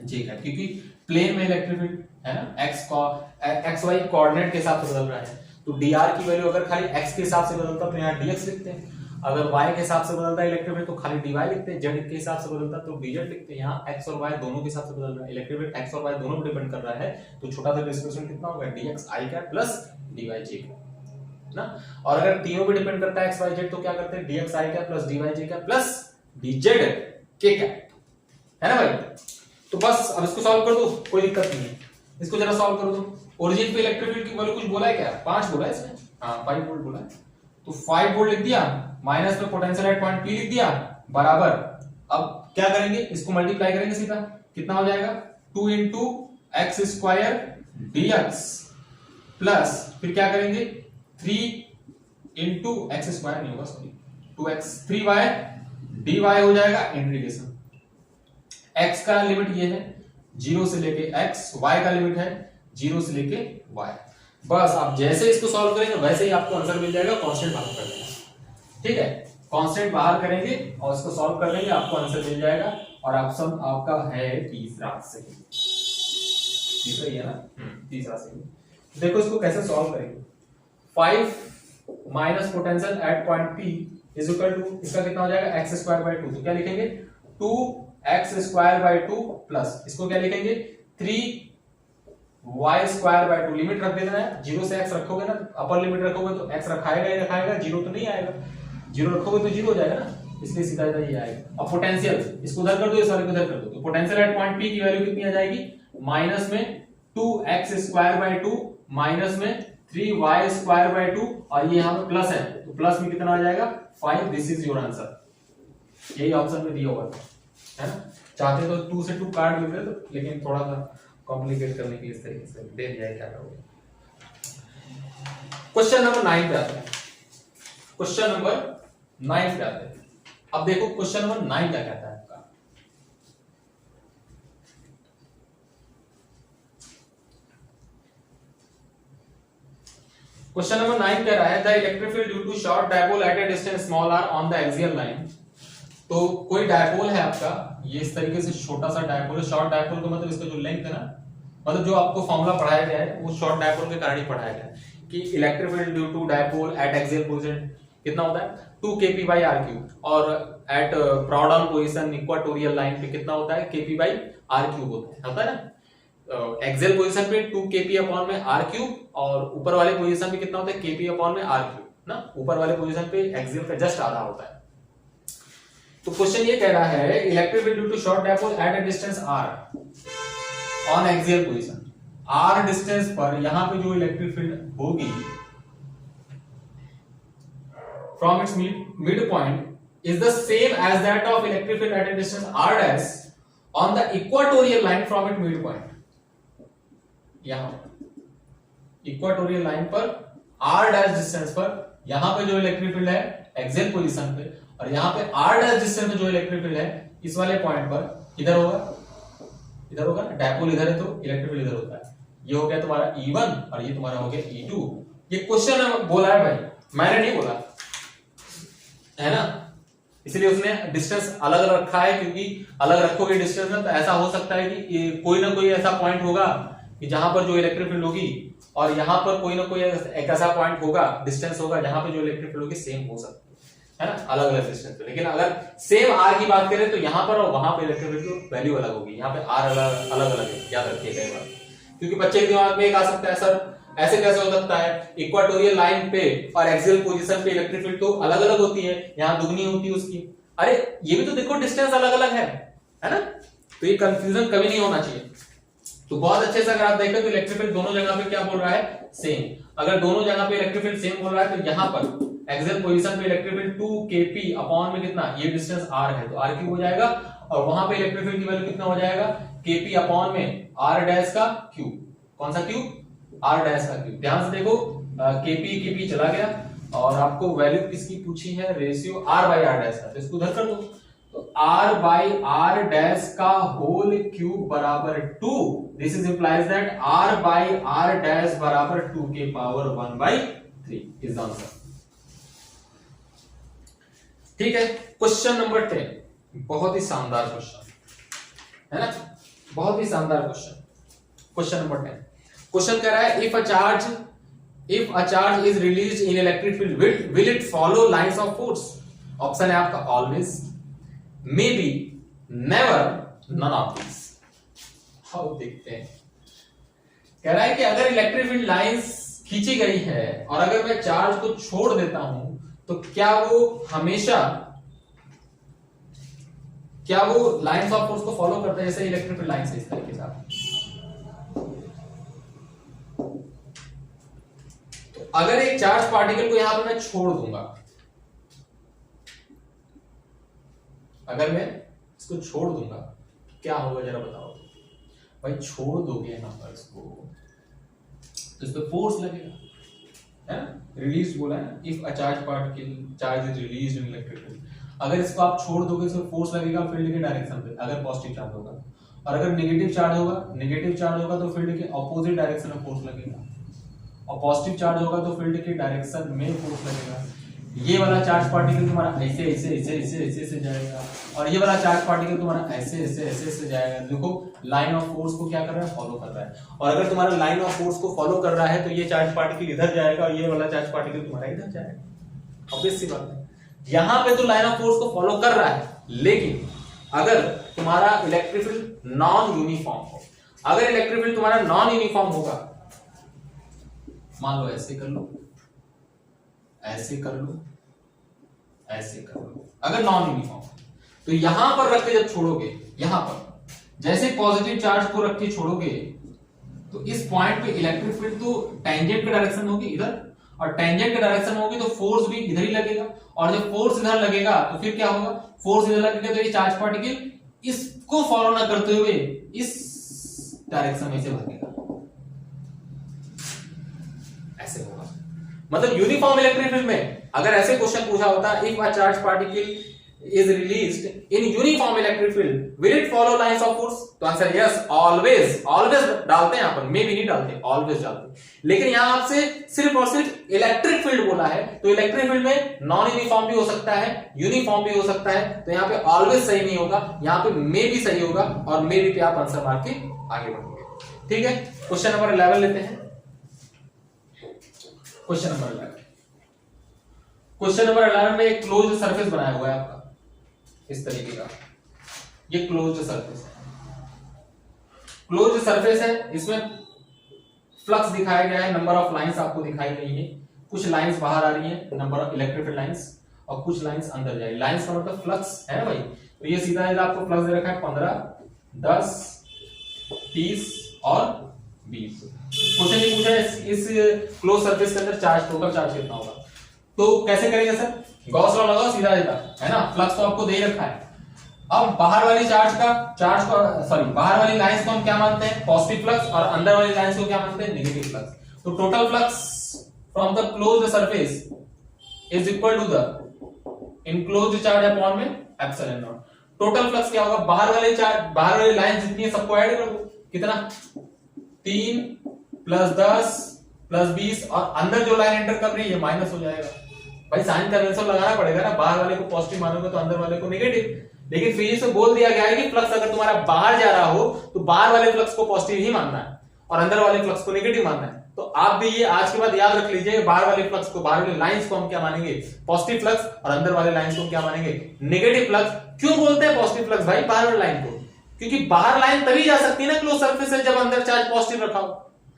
j cap, क्योंकि प्लेन में इलेक्ट्रिक फील्ड है ना, x y कोऑर्डिनेट के हिसाब से बदल रहा है। तो dr की वैल्यू अगर खाली x के हिसाब से बदलता तो यहाँ dx लिखते हैं, अगर y के हिसाब से बदलता है इलेक्ट्रिक फील्ड तो खाली dy लिखते हैं, z के हिसाब से बदलता तो dz लिखते हैं। यहाँ x और y दोनों के हिसाब से बदल रहा है, इलेक्ट्रिक फील्ड x और y दोनों पर डिपेंड कर रहा है, तो छोटा सा डिस्प्लेसमेंट कितना होगा? dx i cap plus dy j cap ना। और अगर तीनों पे डिपेंड करता है x y z तो क्या करते हैं? dx i cap plus dy j cap plus dz k cap, है ना भाई। तो बस अब इसको सॉल्व कर दो, कोई दिक्कत नहीं है, इसको जरा सॉल्व कर दो। ओरिजिन पे इलेक्ट्रिक फील्ड की वैल्यू कुछ बोला है क्या? 5 बोला है इसमें, हाँ 5 वोल्ट बोला है, तो 5 वोल्ट लिख दिया, माइनस में पोटेंशियल एट पॉइंट P लिख दिया, बराबर। अब क्या करेंगे? इसको मल्टीप्लाई करेंगे सीधा, कितना हो जाएगा? 2 into x square dx plus फिर क्या करेंगे? 3 इंटू एक्स स्क्वायर नहीं होगा, सॉरी 2x 3y dy हो जाएगा इंटीग्रेशन। x का लिमिट ये है 0 से लेके x, y का लिमिट है 0 से लेके y। बस आप जैसे इसको सॉल्व करेंगे वैसे ही आपको आंसर मिल जाएगा, कांस्टेंट बाहर कर देंगे, ठीक है। कांस्टेंट बाहर करेंगे और इसको सॉल्व कर लेंगे, आपको आंसर मिल जाएगा। और ऑप्शन आपका है तीसरा सही, तीसरा ही है ना, तीसरा सही। देखो इसको कैसे सॉल्व करेंगे। 5 minus potential at point P is equal to, इसका कितना हो जाएगा? x स्क्वायर बाय 2, तो क्या लिखेंगे? 2x स्क्वायर बाय 2 प्लस इसको क्या लिखेंगे? 3y square by 2। लिमिट रख देना है, 0 से x रखोगे ना, अपर लिमिट रखोगे तो x रखाएगा ही रखाएगा, 0 तो नहीं आएगा, 0 रखोगे तो 0 हो जाएगा ना, इसलिए सीधा ये आएगा। और पोटेंशियल इसको उधर कर दो, इस वाले को इधर कर दो, तो पोटेंशियल एट पॉइंट P की वैल्यू कितनी आ जाएगी? माइनस में 2x स्क्वायर बाय 2 माइनस में 3y स्क्वायर बाय 2, और ये यहाँ पे प्लस है तो प्लस में कितना आ जाएगा? 5। दिस इज योर आंसर, यही ऑप्शन में दिया हुआ है ना। चाहते तो 2 से 2 काट देते तो, लेकिन थोड़ा सा कॉम्प्लिकेट करने के लिए इस तरीके से दे दिया है, क्या करोगे। क्वेश्चन नंबर 9 पे आते हैं, क्वेश्चन नंबर 9 पे आते हैं। अब देखो क्वेश्चन नंबर 9 क्या कहता है आपका। क्वेश्चन नंबर 9 कह रहा है the electric field due to short dipole at a distance small r on the axial line. तो कोई डायपोल है आपका, ये इस तरीके से छोटा सा डायपोल है। शॉर्ट डायपोल का मतलब इसका जो लेंथ है ना, मतलब जो आपको फॉर्मूला पढ़ाया गया है वो शॉर्ट डायपोल के कारण ही पढ़ाया गया है कि electric field due to dipole at axial position कितना होता है? 2 kp by r क्यूब, और एट प्रोडॉन पोजीशन इक्वाटोरियल लाइन पे कितना होता है? kp by r क्यूब होता है ना। एक्सियल पोजीशन पे 2 kp अपॉन में r क्यूब, और ऊपर वाले पोजीशन पे कितना होता है? kp अपॉन में r क्यूब ना। ऊपर वाले पोजीशन पे एक्सियल का जस्ट आधा होता है। तो क्वेश्चन ये कह रहा है electric field due to short dipole at a distance r on axial position. r distance पर यहां पे जो इलेक्ट्रिक फील्ड होगी from its midpoint is the same as that of electric field at a distance r dash on the equatorial line from its midpoint। यहां equatorial line पर r dash distance पर यहां पे जो इलेक्ट्रिक फील्ड है axial position पे, और यहां पे r डैश डिस्टेंस पे जो इलेक्ट्रिक फील्ड है इस वाले पॉइंट पर इधर होगा ना, डायपोल इधर है तो इलेक्ट्रिक फील्ड इधर होता है। ये हो गया तुम्हारा E1 और ये तुम्हारा हो गया E2। ये क्वेश्चन बोला है भाई, मैंने नहीं बोला, है ना, इसलिए उसने डिस्टेंस अलग अलग रखा है, क्योंकि अलग रखोगे डिस्टेंस में तो ऐसा हो सकता है कि कोई ना कोई ऐसा पॉइंट होगा कि जहां पर जो इलेक्ट्रिक फील्ड होगी, और यहां पर कोई ना कोई एक ऐसा पॉइंट होगा, डिस्टेंस होगा जहां पे जो इलेक्ट्रिक फील्ड होगी सेम हो सकती है ना, अलग अलग डिस्टेंस पे। लेकिन अगर सेम r की बात करें तो यहां पर और वहां पे इलेक्ट्रिक फील्ड की वैल्यू अलग होगी, यहाँ पे r अलग अलग है, याद रखिएगा ये बात। क्योंकि बच्चे के दिमाग में एक आ सकता है सर ऐसे कैसे हो सकता है, इक्वाटोरियल लाइन पे और एक्सियल पोजीशन पे इलेक्ट्रिक फील्ड तो अलग अलग होती है, यहाँ दुगनी होती है उसकी। अरे ये भी तो देखो डिस्टेंस अलग अलग है ना, तो ये कंफ्यूजन कभी नहीं होना चाहिए। तो बहुत अच्छे से अगर आप देखें तो इलेक्ट्रिक फील्ड दोनों जगह पे क्या बोल रहा है, सेम। अगर दोनों जगह पे इलेक्ट्रिक फील्ड सेम बोल रहा है तो यहाँ पर एक्सियल पोजीशन पे इलेक्ट्रिक फील्ड 2 kp अपॉन में कितना, ये डिस्टेंस r है तो r क्यूब हो जाएगा, और वहां पे इलेक्ट्रिक फील्ड की वैल्यू कितना हो जाएगा, kp अपॉन में r डैश का क्यूब। कौन सा क्यूब, r डैश का क्यूब। ध्यान से देखो kp चला गया और आपको वैल्यू किसकी पूछी है, ratio r by r dash का, तो इसको उधर कर दो, तो r बाई r डैश का होल क्यूब बराबर 2। This is implies that r by r dash बराबर 2 के पावर 1/3 इज आंसर। ठीक है, क्वेश्चन नंबर 10 बहुत ही शानदार क्वेश्चन है ना, बहुत ही शानदार क्वेश्चन। क्वेश्चन नंबर 10, क्वेश्चन कह रहा है if a charge is released in electric field will it follow lines of force. Option है आपका always, may be, never, none of this. How देखते हैं, कह रहा है कि अगर इलेक्ट्रिक फील्ड लाइंस खींची गई है और अगर मैं चार्ज को छोड़ देता हूं तो क्या वो हमेशा लाइंस ऑफ फोर्स को फॉलो करता है, जैसे इलेक्ट्रिक फील्ड लाइंस इस तरीके से। तो अगर एक चार्ज पार्टिकल को यहां पर मैं छोड़ दूंगा, अगर मैं इसको छोड़ दूंगा क्या होगा जरा बताओ भाई। छोड़ दोगे यहां पर इसको तो इस पर फोर्स लगेगा, है ना, रिलीज बोला है, if a charge is released in electric field. अगर इसको आप छोड़ दोगे इसमें फोर्स लगेगा फील्ड के डायरेक्शन पे, अगर पॉजिटिव चार्ज होगा, और अगर नेगेटिव चार्ज होगा तो फील्ड के ऑपोजिट डायरेक्शन में फोर्स लगेगा, और पॉजिटिव चार्ज होगा तो फील्ड के डायरेक्शन में फोर्स लगेगा। ये वाला चार्ज पार्टिकल तुम्हारा ऐसे ऐसे ऐसे ऐसे ऐसे ऐसे जाएगा, और ये वाला चार्ज पार्टिकल तुम्हारा ऐसे ऐसे ऐसे ऐसे जाएगा। देखो लाइन ऑफ फोर्स को क्या कर रहा है, फॉलो कर रहा है। और अगर तुम्हारा लाइन ऑफ फोर्स को फॉलो कर रहा है तो ये चार्ज पार्टिकल इधर जाएगा और ये वाला चार्ज पार्टिकल तुम्हारा इधर जाएगा। ऑब्वियस सी बात है, यहां पे तो लाइन ऑफ फोर्स को फॉलो कर रहा है, लेकिन अगर तुम्हारा इलेक्ट्रिक फील्ड नॉन यूनिफॉर्म हो, अगर इलेक्ट्रिक फील्ड तुम्हारा नॉन यूनिफॉर्म होगा, मान लो ऐसे कर लो, ऐसे कर लो, ऐसे कर लो, अगर नॉन यूनिफॉर्म, तो यहां पर रख के जब छोड़ोगे, यहां पर जैसे पॉजिटिव चार्ज को रख के छोड़ोगे तो इस पॉइंट पे इलेक्ट्रिक फील्ड तो टेंजेंट के डायरेक्शन में होगी इधर, और टेंजेंट के डायरेक्शन में होगी तो फोर्स भी इधर ही लगेगा, और जब फोर्स इधर लगेगा तो फिर क्या होगा, फोर्स इधर लगेगा तो ये चार्ज पार्टिकल इसको फॉलो ना करते हुए इस डायरेक्शन में से भागेगा, ऐसे होगा। मतलब यूनिफॉर्म इलेक्ट्रिक फील्ड में अगर ऐसे क्वेश्चन पूछा होता, if a charge particle is released in uniform electric field will it follow lines of force, तो आंसर यस, ऑलवेज डालते हैं अपन, मे भी नहीं डालते, ऑलवेज डालते। लेकिन यहां आपसे सिर्फ और सिर्फ इलेक्ट्रिक फील्ड बोला है, तो इलेक्ट्रिक फील्ड में नॉन यूनिफॉर्म भी हो सकता है, यूनिफॉर्म भी हो सकता है, तो यहाँ पे ऑलवेज सही नहीं होगा, यहाँ पे मे भी सही होगा, और मे भी पे आप आंसर मार के आगे बढ़ोगे। ठीक है, क्वेश्चन नंबर 11 लेते हैं। क्वेश्चन नंबर 11 में एक क्लोज्ड सरफेस बनाया हुआ है आपका इस तरीके का, ये क्लोज्ड सरफेस है, क्लोज्ड सरफेस है, इसमें फ्लक्स दिखाया गया है, नंबर ऑफ लाइंस आपको दिखाई गई है, कुछ लाइंस बाहर आ रही है, number of electric field lines, और कुछ लाइंस अंदर जाएगी। लाइंस का मतलब फ्लक्स है ना भाई, तो ये सीधा आपको फ्लक्स दे रखा है 15, 10, 30 और 20। क्वेश्चन ये पूछा है इस क्लोज सरफेस के अंदर चार्ज, टोटल चार्ज कितना होगा, तो कैसे करेंगे सर, गॉस लॉ लगाओ, सीधा जाता है ना, फ्लक्स तो आपको दे ही रखा है। अब बाहर वाली बाहर वाली लाइंस को हम क्या मानते हैं, पॉजिटिव फ्लक्स, और अंदर वाली लाइंस को क्या मानते हैं, नेगेटिव फ्लक्स। तो total flux from the closed surface is equal to the enclosed charge upon में एप्सिलॉन नॉट। टोटल फ्लक्स क्या होगा, बाहर वाली लाइन जितनी है सबको ऐड कर दो, कितना, 3 + 10 + 20, और अंदर जो लाइन एंटर कर रही है माइनस हो जाएगा। भाई साइन कन्वेंशन लगाना पड़ेगा ना, बाहर वाले को पॉजिटिव मानोगे तो अंदर वाले को नेगेटिव। लेकिन फिजिक्स में बोल दिया गया है कि फ्लक्स अगर तुम्हारा बाहर जा रहा हो तो बाहर वाले फ्लक्स को पॉजिटिव ही मानना है और अंदर वाले फ्लक्स को नेगेटिव मानना है। तो आप भी ये आज के बाद याद रख लीजिए, बाहर वाले फ्लक्स को, बाहर वाले लाइंस को हम क्या मानेंगे, पॉजिटिव फ्लक्स, और अंदर वाले लाइंस को क्या मानेंगे, नेगेटिव फ्लक्स। क्यों बोलते हैं पॉजिटिव फ्लक्स भाई बाहर वाले लाइन को, क्योंकि बाहर लाइन तभी जा सकती है ना क्लोज सरफेस से जब अंदर चार्ज पॉजिटिव रखा हो,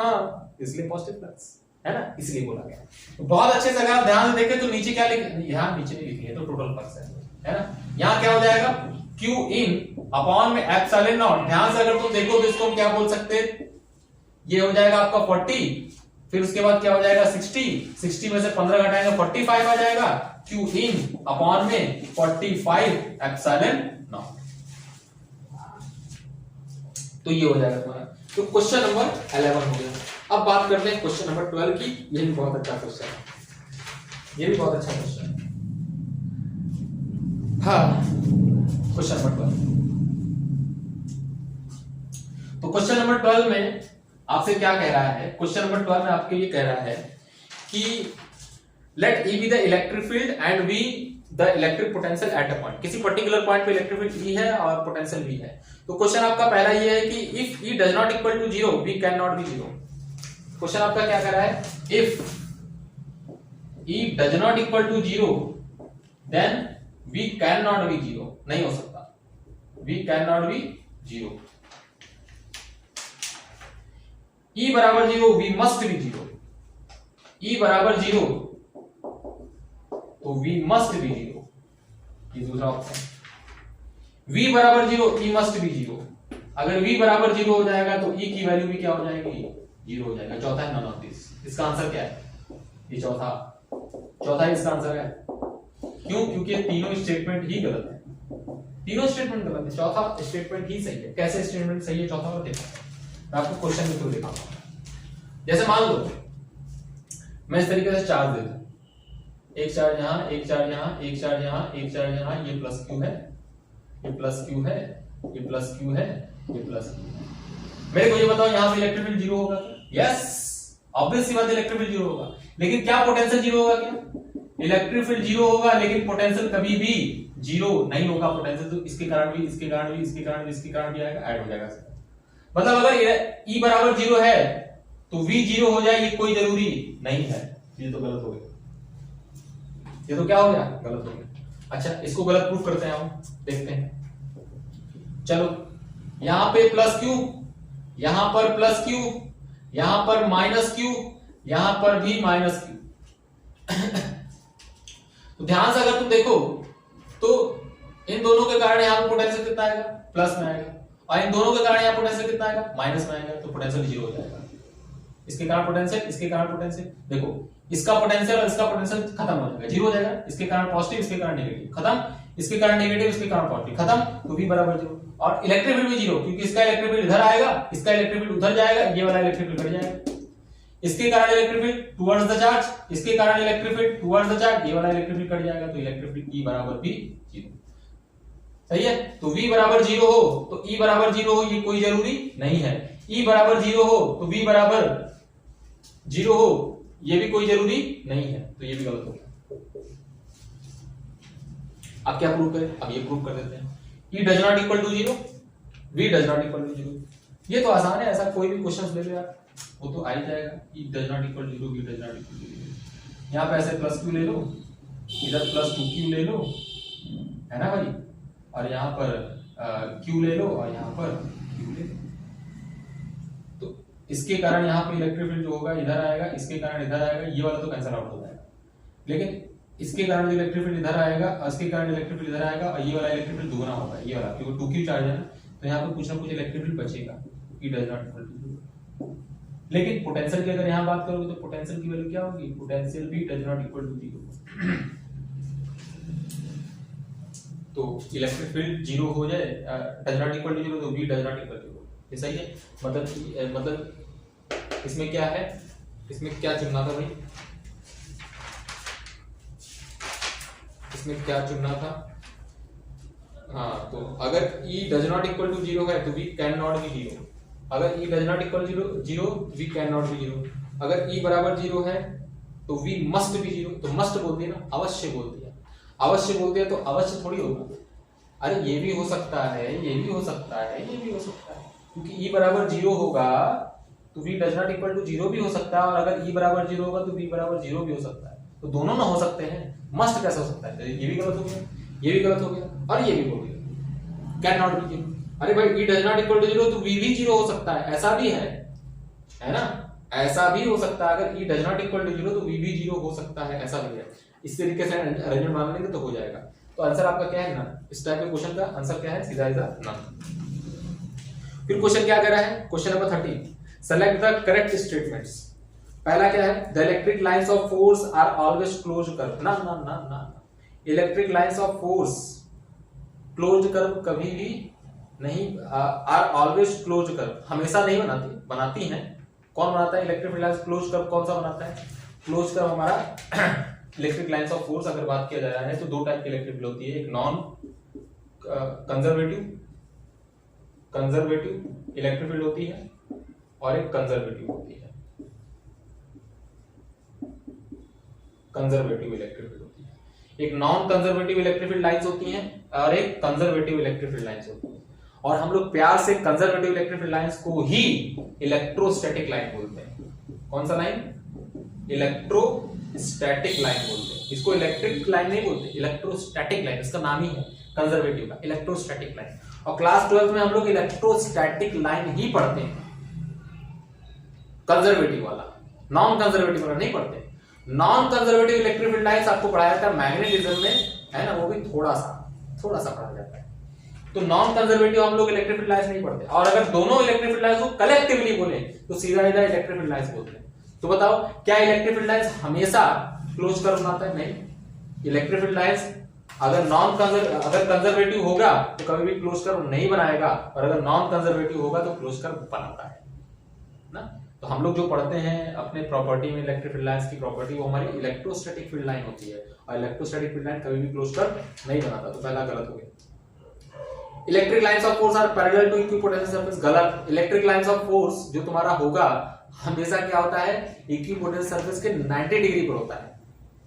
हाँ इसलिए पॉजिटिव फ्लक्स है ना, इसलिए बोला गया। तो बहुत अच्छे से अगर आप ध्यान से देखें तो नीचे क्या लिखे, यहाँ नीचे नहीं लिखे तो टोटल फ्लक्स है ना। यहाँ क्या हो जाएगा Q इन अपॉन में एप्सिलॉन नॉट। ध्यान से अगर तुम देखो तो इसको हम क्या बोल सकते हैं, ये हो जाएगा आपका 40, फिर उसके बाद क्या हो जाएगा 60 में से 15 घटाएंगे 45 आ जाएगा, Q इन अपॉन में 45 एप्सिलॉन नॉट। तो ये हो जाएगा तुम्हारा। तो क्वेश्चन नंबर 11 हो गया। अब बात करते हैं क्वेश्चन नंबर 12 की। ये भी बहुत अच्छा क्वेश्चन है, ये भी बहुत अच्छा क्वेश्चन है। हाँ, क्वेश्चन नंबर 12। तो क्वेश्चन नंबर 12 में आपसे क्या कह रहा है, क्वेश्चन नंबर 12 में आपके ये कह रहा है कि let E be the electric field and V the electric potential at a point. किसी पर्टिकुलर पॉइंट पे इलेक्ट्रिक फील्ड E है और पोटेंशियल V है। तो क्वेश्चन आपका पहला ये है कि if E does not equal to 0 V can not be 0। Question आपका क्या कह रहा है, if E does not equal to 0 then V can not be 0। नहीं हो सकता, V can not be 0। E बराबर 0 V मस्ट बी 0। E बराबर 0 तो V मस्ट बी 0, ये दूसरा ऑप्शन। V बराबर 0 E मस्ट बी 0। अगर V बराबर 0 हो जाएगा तो E की वैल्यू भी क्या हो जाएगी, 0 हो जाएगा। चौथा है नन ऑफ दिस। इसका आंसर क्या है, ये चौथा ही इसका आंसर है। क्यों, क्योंकि तीनों स्टेटमेंट ही गलत है, तीनों स्टेटमेंट गलत है, चौथा स्टेटमेंट ही सही है। कैसे स्टेटमेंट सही है चौथा वाला देखो, मैं आपको क्वेश्चन के थ्रू दिखाऊंगा। जैसे मान लो मैं इस तरीके से चार्ज देता हूं, एक चार्ज यहाँ, एक चार्ज यहाँ, एक चार्ज यहाँ, एक चार्ज यहाँ, ये प्लस क्यू है, ये प्लस क्यू है, ये प्लस क्यू है, ये प्लस क्यू है। मेरे को ये बताओ यहाँ पे इलेक्ट्रिक फील्ड 0 होगा क्या? यस, ऑब्वियस सी बात है इलेक्ट्रिक फील्ड 0 होगा। लेकिन क्या पोटेंशियल 0 होगा क्या? इलेक्ट्रिक फील्ड 0 होगा लेकिन पोटेंशियल कभी भी 0 नहीं होगा। पोटेंशियल तो इसके कारण भी, इसके कारण भी, इसके कारण भी, इसके कारण भी आएगा, ऐड हो जाएगा। मतलब अगर E बराबर 0 है तो V 0 हो जाए, ये कोई जरूरी नहीं है। ये तो गलत हो गया, ये तो क्या हो गया, गलत हो गया। अच्छा, इसको गलत प्रूफ करते हैं, हम देखते हैं। चलो, यहां पे प्लस क्यू, यहां पर प्लस क्यू, यहां पर माइनस क्यू, यहां पर भी माइनस क्यू। तो ध्यान से अगर तुम देखो तो इन दोनों के कारण यहां पर पोटेंशियल कितना आएगा, प्लस में आएगा, और इन दोनों के कारण यहां पोटेंशियल कितना आएगा, माइनस में आएगा। तो पोटेंशियल 0 हो जाएगा। इसके कारण पोटेंशियल, इसके कारण पोटेंशियल, देखो इसका पोटेंशियल और इसका पोटेंशियल खत्म हो जाएगा, 0 हो जाएगा। इसके कारण पॉजिटिव, इसके कारण नेगेटिव, खत्म। इसके कारण नेगेटिव, इसके कारण पॉजिटिव, खत्म। तो V बराबर 0। और इलेक्ट्रिक फील्ड भी 0, क्योंकि इसका इलेक्ट्रिक फील्ड इधर आएगा, इसका इलेक्ट्रिक फील्ड उधर जाएगा, ये वाला इलेक्ट्रिक फील्ड बढ़ जाएगा। इसके कारण electric field towards the charge, इसके कारण electric field towards the charge, ये वाला इलेक्ट्रिक फील्ड कट जाएगा। तो इलेक्ट्रिक फील्ड E बराबर भी 0। सही है। तो V बराबर 0 हो तो E बराबर 0 हो, ये कोई जरूरी नहीं है। E बराबर 0 हो तो V बराबर 0 हो, ये भी कोई जरूरी नहीं है। तो ये भी गलत हो गया। अब क्या प्रूव करें, अब ये प्रूव कर देते हैं। E does not equal to 0, V does not equal to 0। ये तो आसान है, ऐसा कोई भी क्वेश्चन ले लो यार, वो तो आ ही जाएगा। E does not equal to 0, V does not equal to 0। यहाँ पे ऐसे प्लस क्यू ले लो, इधर प्लस 2q ले लो, है ना भाई, और यहाँ पर q ले लो, और यहाँ पर q ले लो। तो इसके कारण यहाँ पे इलेक्ट्रिक फील्ड जो होगा इधर आएगा, इसके कारण इधर आएगा, ये वाला तो कैंसिल आउट हो जाएगा। लेकिन इसके कारण जो इलेक्ट्रिक फील्ड इधर आएगा, और इसके कारण इलेक्ट्रिक फील्ड इधर आएगा, और ये वाला इलेक्ट्रिक फील्ड दुगना होगा, ये वाला, क्योंकि 2q चार्ज है ना, तो यहाँ पे कुछ ना कुछ इलेक्ट्रिक फील्ड बचेगा। E does not equal to 0। लेकिन पोटेंशियल की अगर यहाँ बात करोगे तो पोटेंशियल की वैल्यू क्या होगी, पोटेंशियल भी डज नॉट इक्वल टू 0। तो इलेक्ट्रिक फील्ड 0 हो जाए, डज नॉट इक्वल टू 0, तो V does not equal to 0। ये सही है। मतलब इसमें क्या है, इसमें क्या चुनना था भाई, इसमें क्या चुनना था, हाँ, तो अगर E does not equal to 0 है तो V कैन नॉट बी 0। अगर E does not equal 0, V can not be 0। अगर E बराबर 0 है तो V मस्ट बी 0। तो मस्ट बोल दिया ना, अवश्य बोल दिया, अवश्य बोल दिया तो अवश्य थोड़ी होगा। अरे ये भी हो सकता है, ये भी हो सकता है, ये भी हो सकता है, क्योंकि E बराबर 0 होगा तो V does not equal to 0 भी हो सकता है, और अगर E बराबर 0 होगा तो V बराबर 0 भी हो सकता है। तो दोनों ना हो सकते हैं, मस्ट कैसे हो सकता है? ये भी गलत हो गया, ये भी गलत हो गया, और ये भी बोल दिया कैन नॉट बी 0। अरे भाई E does not equal to 0 तो V भी 0 हो सकता है, ऐसा भी है ना, ऐसा भी हो सकता है। अगर E does not equal to 0 तो V भी 0 हो सकता है, ऐसा भी है। इस तरीके से अरेंजमेंट बना लेंगे तो हो जाएगा। तो आंसर आपका क्या है? नन। इस टाइप के क्वेश्चन का आंसर क्या है? सीधा सीधा नन। फिर क्वेश्चन क्या कह रहा है? Question number 13, select the correct statements. पहला क्या है? The electric lines of force are always close curve. ना ना ना ना, electric lines of force close curve कभी भी नहीं, आर ऑलवेज क्लोज कर्व, हमेशा नहीं बनाती हैं। कौन बनाता है इलेक्ट्रिक लाइंस क्लोज कर्व? कौन सा बनाता है क्लोज कर्व? हमारा इलेक्ट्रिक लाइंस ऑफ फोर्स अगर बात किया जा रहा है तो दो टाइप की इलेक्ट्रिक फील्ड होती है, एक नॉन कंजर्वेटिव इलेक्ट्रिक फील्ड होती है और एक कंजर्वेटिव होती है, कंजर्वेटिव इलेक्ट्रिक फील्ड होती है। एक non conservative electric field lines होती हैं और एक कंजर्वेटिव इलेक्ट्रिक फील्ड लाइंस होती है। और हम लोग प्यार से कंजर्वेटिव इलेक्ट्रिक फील्ड लाइंस को ही इलेक्ट्रोस्टैटिक लाइन बोलते हैं। कौन सा लाइन? इलेक्ट्रोस्टैटिक लाइन बोलते हैं। इसको इलेक्ट्रिक लाइन नहीं बोलते, इलेक्ट्रोस्टैटिक लाइन, इसका नाम ही है कंजर्वेटिव का, इलेक्ट्रोस्टैटिक लाइन। और क्लास 12 में हम लोग इलेक्ट्रोस्टैटिक लाइन ही पढ़ते हैं, कंजर्वेटिव वाला, नॉन कंजर्वेटिव वाला नहीं पढ़ते। Non conservative electric field lines आपको पढ़ाया जाता है मैग्नेटिज्म में, है ना, वो भी थोड़ा सा पढ़ाया जाता है। तो नॉन कंजर्वेटिव हम लोग इलेक्ट्रिक फील्ड लाइंस नहीं पढ़ते। और अगर दोनों इलेक्ट्रिक फील्ड लाइंस को कलेक्टिवली बोले तो सीधा सीधा इलेक्ट्रिक फील्ड लाइंस बोलते हैं। तो बताओ, क्या इलेक्ट्रिक फील्ड लाइंस हमेशा क्लोज कर्व बनाता है? नहीं। इलेक्ट्रिक फील्ड लाइंस अगर कंजर्वेटिव होगा तो कभी भी क्लोज कर्व नहीं बनाएगा, और अगर नॉन कंजर्वेटिव होगा तो क्लोज कर्व बनाता है ना। तो हम लोग जो पढ़ते हैं अपने प्रॉपर्टी में इलेक्ट्रिक फील्ड लाइंस की प्रॉपर्टी, वो हमारी इलेक्ट्रोस्टैटिक फील्ड लाइन होती है, और इलेक्ट्रोस्टैटिक फील्ड लाइन कभी भी क्लोज कर्व नहीं बनाता। तो पहला गलत हो गया। Electric lines of force are parallel to equipotential surface, गलत। इलेक्ट्रिक लाइंस ऑफ फोर्स जो तुम्हारा होगा हमेशा क्या होता है? इक्विपोटेंशियल सरफेस के 90 डिग्री पर होता है,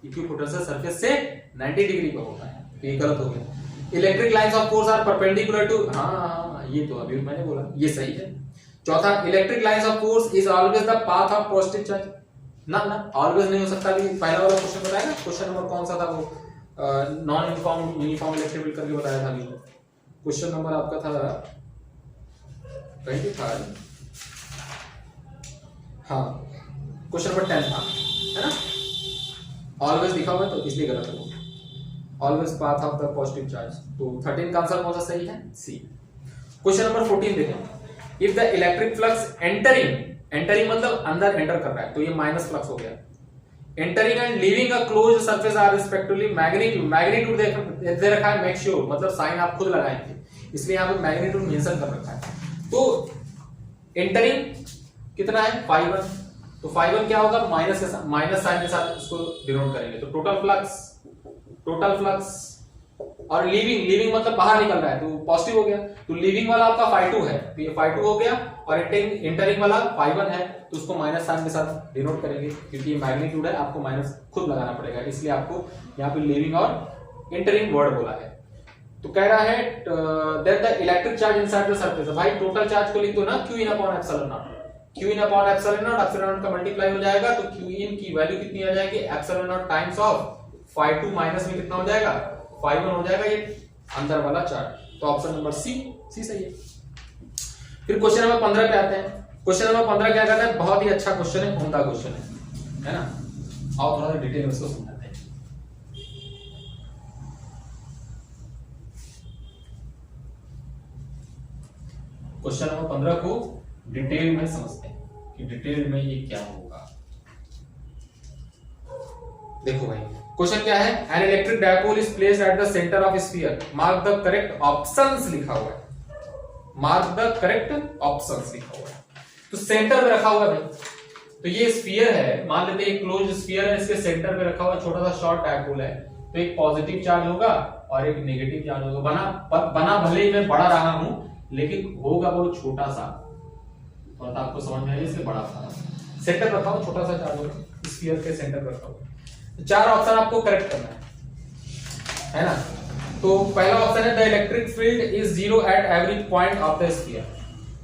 इक्विपोटेंशियल सरफेस से 90 डिग्री पर होता है। तो ये गलत हो गया। Electric lines of force are perpendicular to, हाँ ये तो अभी मैंने बोला, ये सही है। चौथा, electric lines of force is always the path of positive charge. ना ऑलवेज नहीं हो सकता। भी पहला वाला क्वेश्चन बताया ना, क्वेश्चन नंबर कौन सा था वो? नॉन यूनिफॉर्म इलेक्ट्रिक फील्ड करके बताया था अभी। क्वेश्चन नंबर आपका था कहीं भी था, हाँ क्वेश्चन नंबर 10 था, है ना। ऑलवेज लिखा हुआ है तो इसलिए गलत है, always path of the positive charge. तो 13 का आंसर कौन सा सही है? सी। क्वेश्चन नंबर 14 देखें। If the electric flux entering मतलब अंदर एंटर कर रहा है, तो ये माइनस फ्लक्स हो गया। Entering and leaving a closed surface are respectively magnitude दे रखा है, मेक श्योर मतलब साइन आप खुद लगाएंगे, इसलिए यहाँ पे मैग्नीट्यूड मेंशन कर रखा है। तो एंटरिंग कितना है? 5 तो 5 क्या होगा? माइनस साइन के साथ इसको डिनोट करेंगे। तो टोटल फ्लक्स और लीविंग मतलब बाहर निकल रहा है तो पॉजिटिव हो गया। तो लीविंग वाला आपका 5 है, तो ये 5 हो गया, और एंटरिंग वाला 5 है, तो उसको माइनस साइन के साथ डिनोट करेंगे, क्योंकि ये मैग्नीट्यूड है, आपको माइनस खुद लगाना पड़ेगा, इसलिए आपको यहाँ पे लीविंग और एंटरिंग वर्ड बोला है। तो कह रहा है that the electric charge inside the surface, भाई टोटल चार्ज को लिख दो ना, Q in upon epsilon naught, Q in upon epsilon naught, epsilon naught का मल्टीप्लाई हो जाएगा तो Q in की वैल्यू कितनी आ जाएगी? epsilon naught times of 5 minus में कितना हो जाएगा? 5 हो जाएगा, ये अंदर वाला चार्ज। तो ऑप्शन नंबर सी सही है। फिर क्वेश्चन नंबर 15 पे आते हैं। क्वेश्चन नंबर 15 क्या कहता है? बहुत ही अच्छा क्वेश्चन है, उम्दा क्वेश्चन है ना। आओ थोड़ा सा डिटेल में इसको समझाते हैं। क्वेश्चन नंबर 15 को डिटेल में समझते हैं कि डिटेल में ये क्या होगा। देखो भाई, क्वेश्चन क्या है? An electric dipole is placed at the centre of sphere, mark the correct options लिखा हुआ है, मार्क द करेक्ट ऑप्शंस लिखा हुआ है। तो सेंटर में रखा हुआ है भाई, तो ये स्फीयर है, मान लेते हैं एक क्लोज स्फीयर है, इसके सेंटर में रखा हुआ छोटा सा शॉर्ट डायपोल है, तो एक पॉजिटिव चार्ज होगा और एक नेगेटिव चार्ज होगा। बना भले ही मैं बड़ा रहा हूं, लेकिन होगा वो छोटा सा, थोड़ा सा आपको समझ में आएगा, इसलिए बड़ा सा सेंटर रखा हुआ छोटा सा चार्ज होगा, स्फीयर के सेंटर पर रखा हुआ। तो 4 ऑप्शन आपको करेक्ट करना है ना। तो पहला ऑप्शन है the electric field is zero at every point of the sphere.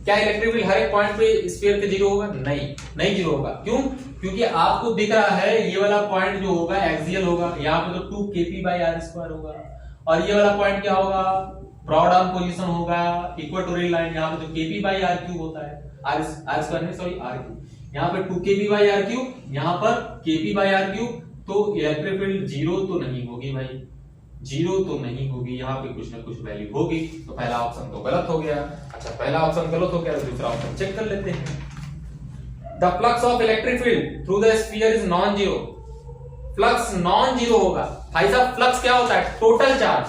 क्या इलेक्ट्रिक फील्ड हर एक पॉइंट पे स्फीयर के जीरो होगा? नहीं जीरो होगा। क्यों? क्योंकि आपको दिख रहा है ये वाला पॉइंट जो होगा एक्सियल होगा, यहाँ पे तो 2 kp/r² होगा, और ये वाला पॉइंट क्या होगा, ब्रॉड आर्म पोजीशन होगा, इक्वेटोरियल लाइन, यहाँ पे तो kp बाई आर क्यूब होता है, आर स्क्वायर नहीं सॉरी आर क्यूब, यहाँ पे 2kp बाई आर क्यूब, यहाँ पर kp बाई आर क्यूब, तो इलेक्ट्रिक फील्ड जीरो तो नहीं होगी भाई, जीरो तो नहीं होगी, यहाँ पे कुछ ना कुछ वैल्यू होगी, तो पहला ऑप्शन तो गलत हो गया। अच्छा पहला ऑप्शन गलत हो गया तो दूसरा ऑप्शन चेक कर लेते हैं। The flux of electric field through the sphere is non zero, flux non zero होगा भाई साहब। फ्लक्स क्या होता है, टोटल चार्ज,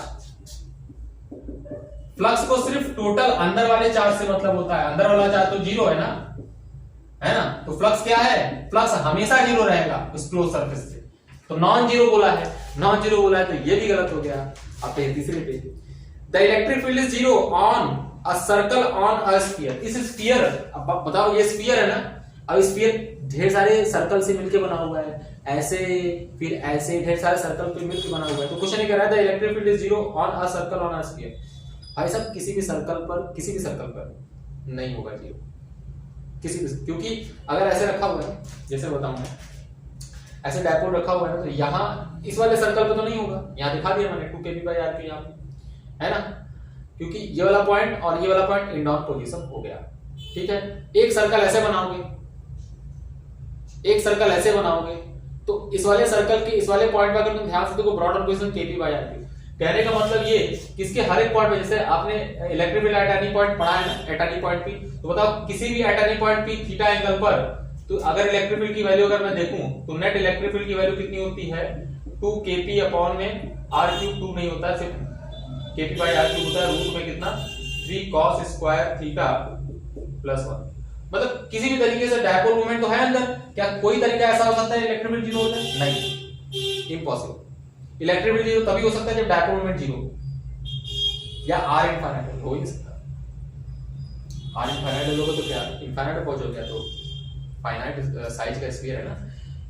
फ्लक्स को सिर्फ टोटल अंदर वाले चार्ज से मतलब होता है, अंदर वाला चार्ज तो जीरो है ना, है ना, तो फ्लक्स क्या है, फ्लक्स हमेशा जीरो रहेगा उस क्लोज सरफेस से, तो नॉन जीरो बोला है, नॉन जीरो बोला है तो ये भी गलत हो गया। अब तीसरे पे, the electric field is zero on a circle on a sphere, इस स्फीयर, अब बताओ ये स्फीयर है ना, अब स्फीयर ढेर सारे सर्कल से मिलकर बना हुआ है, ऐसे फिर ऐसे ढेर सारे सर्कल पे मिलकर बना हुआ है, तो क्वेश्चन ये कह रहा है the electric field is zero on a circle on a sphere. भाई साहब किसी भी सर्कल पर नहीं होगा जीरो, किसी भी, क्योंकि अगर ऐसे रखा हुआ है, जैसे बताऊं मैं, ऐसे डायपोल रखा हुआ है ना, तो यहाँ इस वाले सर्कल पे तो नहीं होगा, यहाँ दिखा दिया मैंने 2kp बाई आर के यहाँ पे, है ना, क्योंकि ये वाला पॉइंट और ये वाला पॉइंट इन डाउन पोजीशन हो गया, ठीक है। एक सर्कल ऐसे बनाओगे, एक सर्कल ऐसे बनाओगे, तो इस वाले सर्कल के इस वाले पॉइंट पर अगर तुम ध्यान से देखो broad position kp by R, कहने का मतलब ये किसके हर एक पॉइंट पे, जैसे आपने electric field at any point पढ़ा है ना, एट एनी पॉइंट पी, तो बताओ किसी भी at any point P theta angle पर, तो अगर इलेक्ट्रिक फील्ड की वैल्यू अगर मैं देखूं तो नेट इलेक्ट्रिक फील्ड की वैल्यू कितनी होती है, 2kp अपॉन में आर क्यूब, 2 नहीं होता है, सिर्फ kp बाई आर क्यूब होता है, रूट में कितना 3 cos स्क्वायर थीटा प्लस 1। मतलब किसी भी तरीके से डायपोल मोमेंट तो है अंदर, क्या कोई तरीका ऐसा हो सकता है इलेक्ट्रिक फील्ड जीरो हो जाए, नहीं, इम्पॉसिबल। इलेक्ट्रिक फील्ड जीरो तभी हो सकता है जब डायपोल मोमेंट जीरो या आर इनफाइनाइट हो ही नहीं सकता, आर इनफाइनाइट लोगे तो क्या इनफाइनाइट पे पहुंच हो गया, तो फाइनाइट साइज का स्फीयर है ना,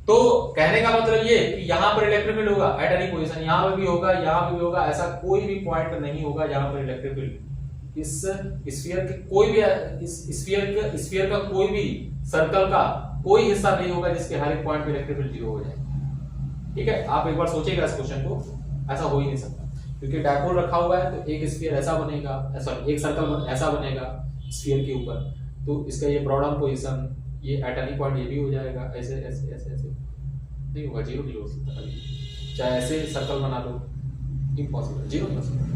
तो कहने का मतलब ये कि यहां पर इलेक्ट्रिक फील्ड होगा एट एनी पोजीशन, यहां पे भी होगा, यहां पे भी होगा, ऐसा कोई भी पॉइंट नहीं होगा जहां पर इलेक्ट्रिक फील्ड इस स्फीयर के कोई भी इस स्फीयर का कोई भी सर्कल का कोई हिस्सा नहीं होगा जिसके हर एक पॉइंट पे इलेक्ट्रिक फील्ड जीरो हो जाए, ठीक है। आप एक बार सोचिएगा इस क्वेश्चन को, ऐसा हो ही नहीं सकता, क्योंकि डायपोल रखा हुआ है तो एक स्फीयर ऐसा बनेगा, सॉरी एक सर्कल ऐसा बनेगा स्फीयर के ऊपर, तो इसका ये ब्रॉड आर्म पोजीशन, ये एट एनी पॉइंट ये भी हो जाएगा, ऐसे ऐसे ऐसे ऐसे नहीं होगा, जीरो नहीं हो सकता कभी, चाहे ऐसे सर्कल बना लो, इम्पॉसिबल, जीरो नहीं हो सकता,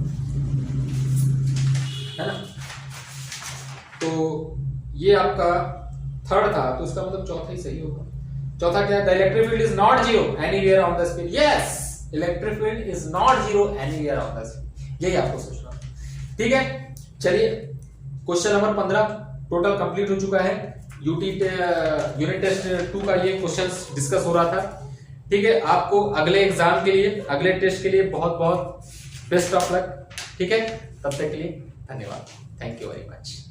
है ना। तो ये आपका थर्ड था, तो इसका मतलब चौथा ही सही होगा। चौथा क्या है, the electric field is not zero anywhere on the sphere, yes electric field is not zero anywhere on the sphere, यही आपको सोचना, ठीक है। चलिए क्वेश्चन नंबर 15 टोटल कंप्लीट हो चुका है, यूनिट टेस्ट 2 का ये क्वेश्चंस डिस्कस हो रहा था, ठीक है। आपको अगले एग्जाम के लिए, अगले टेस्ट के लिए बहुत बहुत बेस्ट ऑफ लक, ठीक है। तब तक के लिए धन्यवाद, थैंक यू वेरी मच।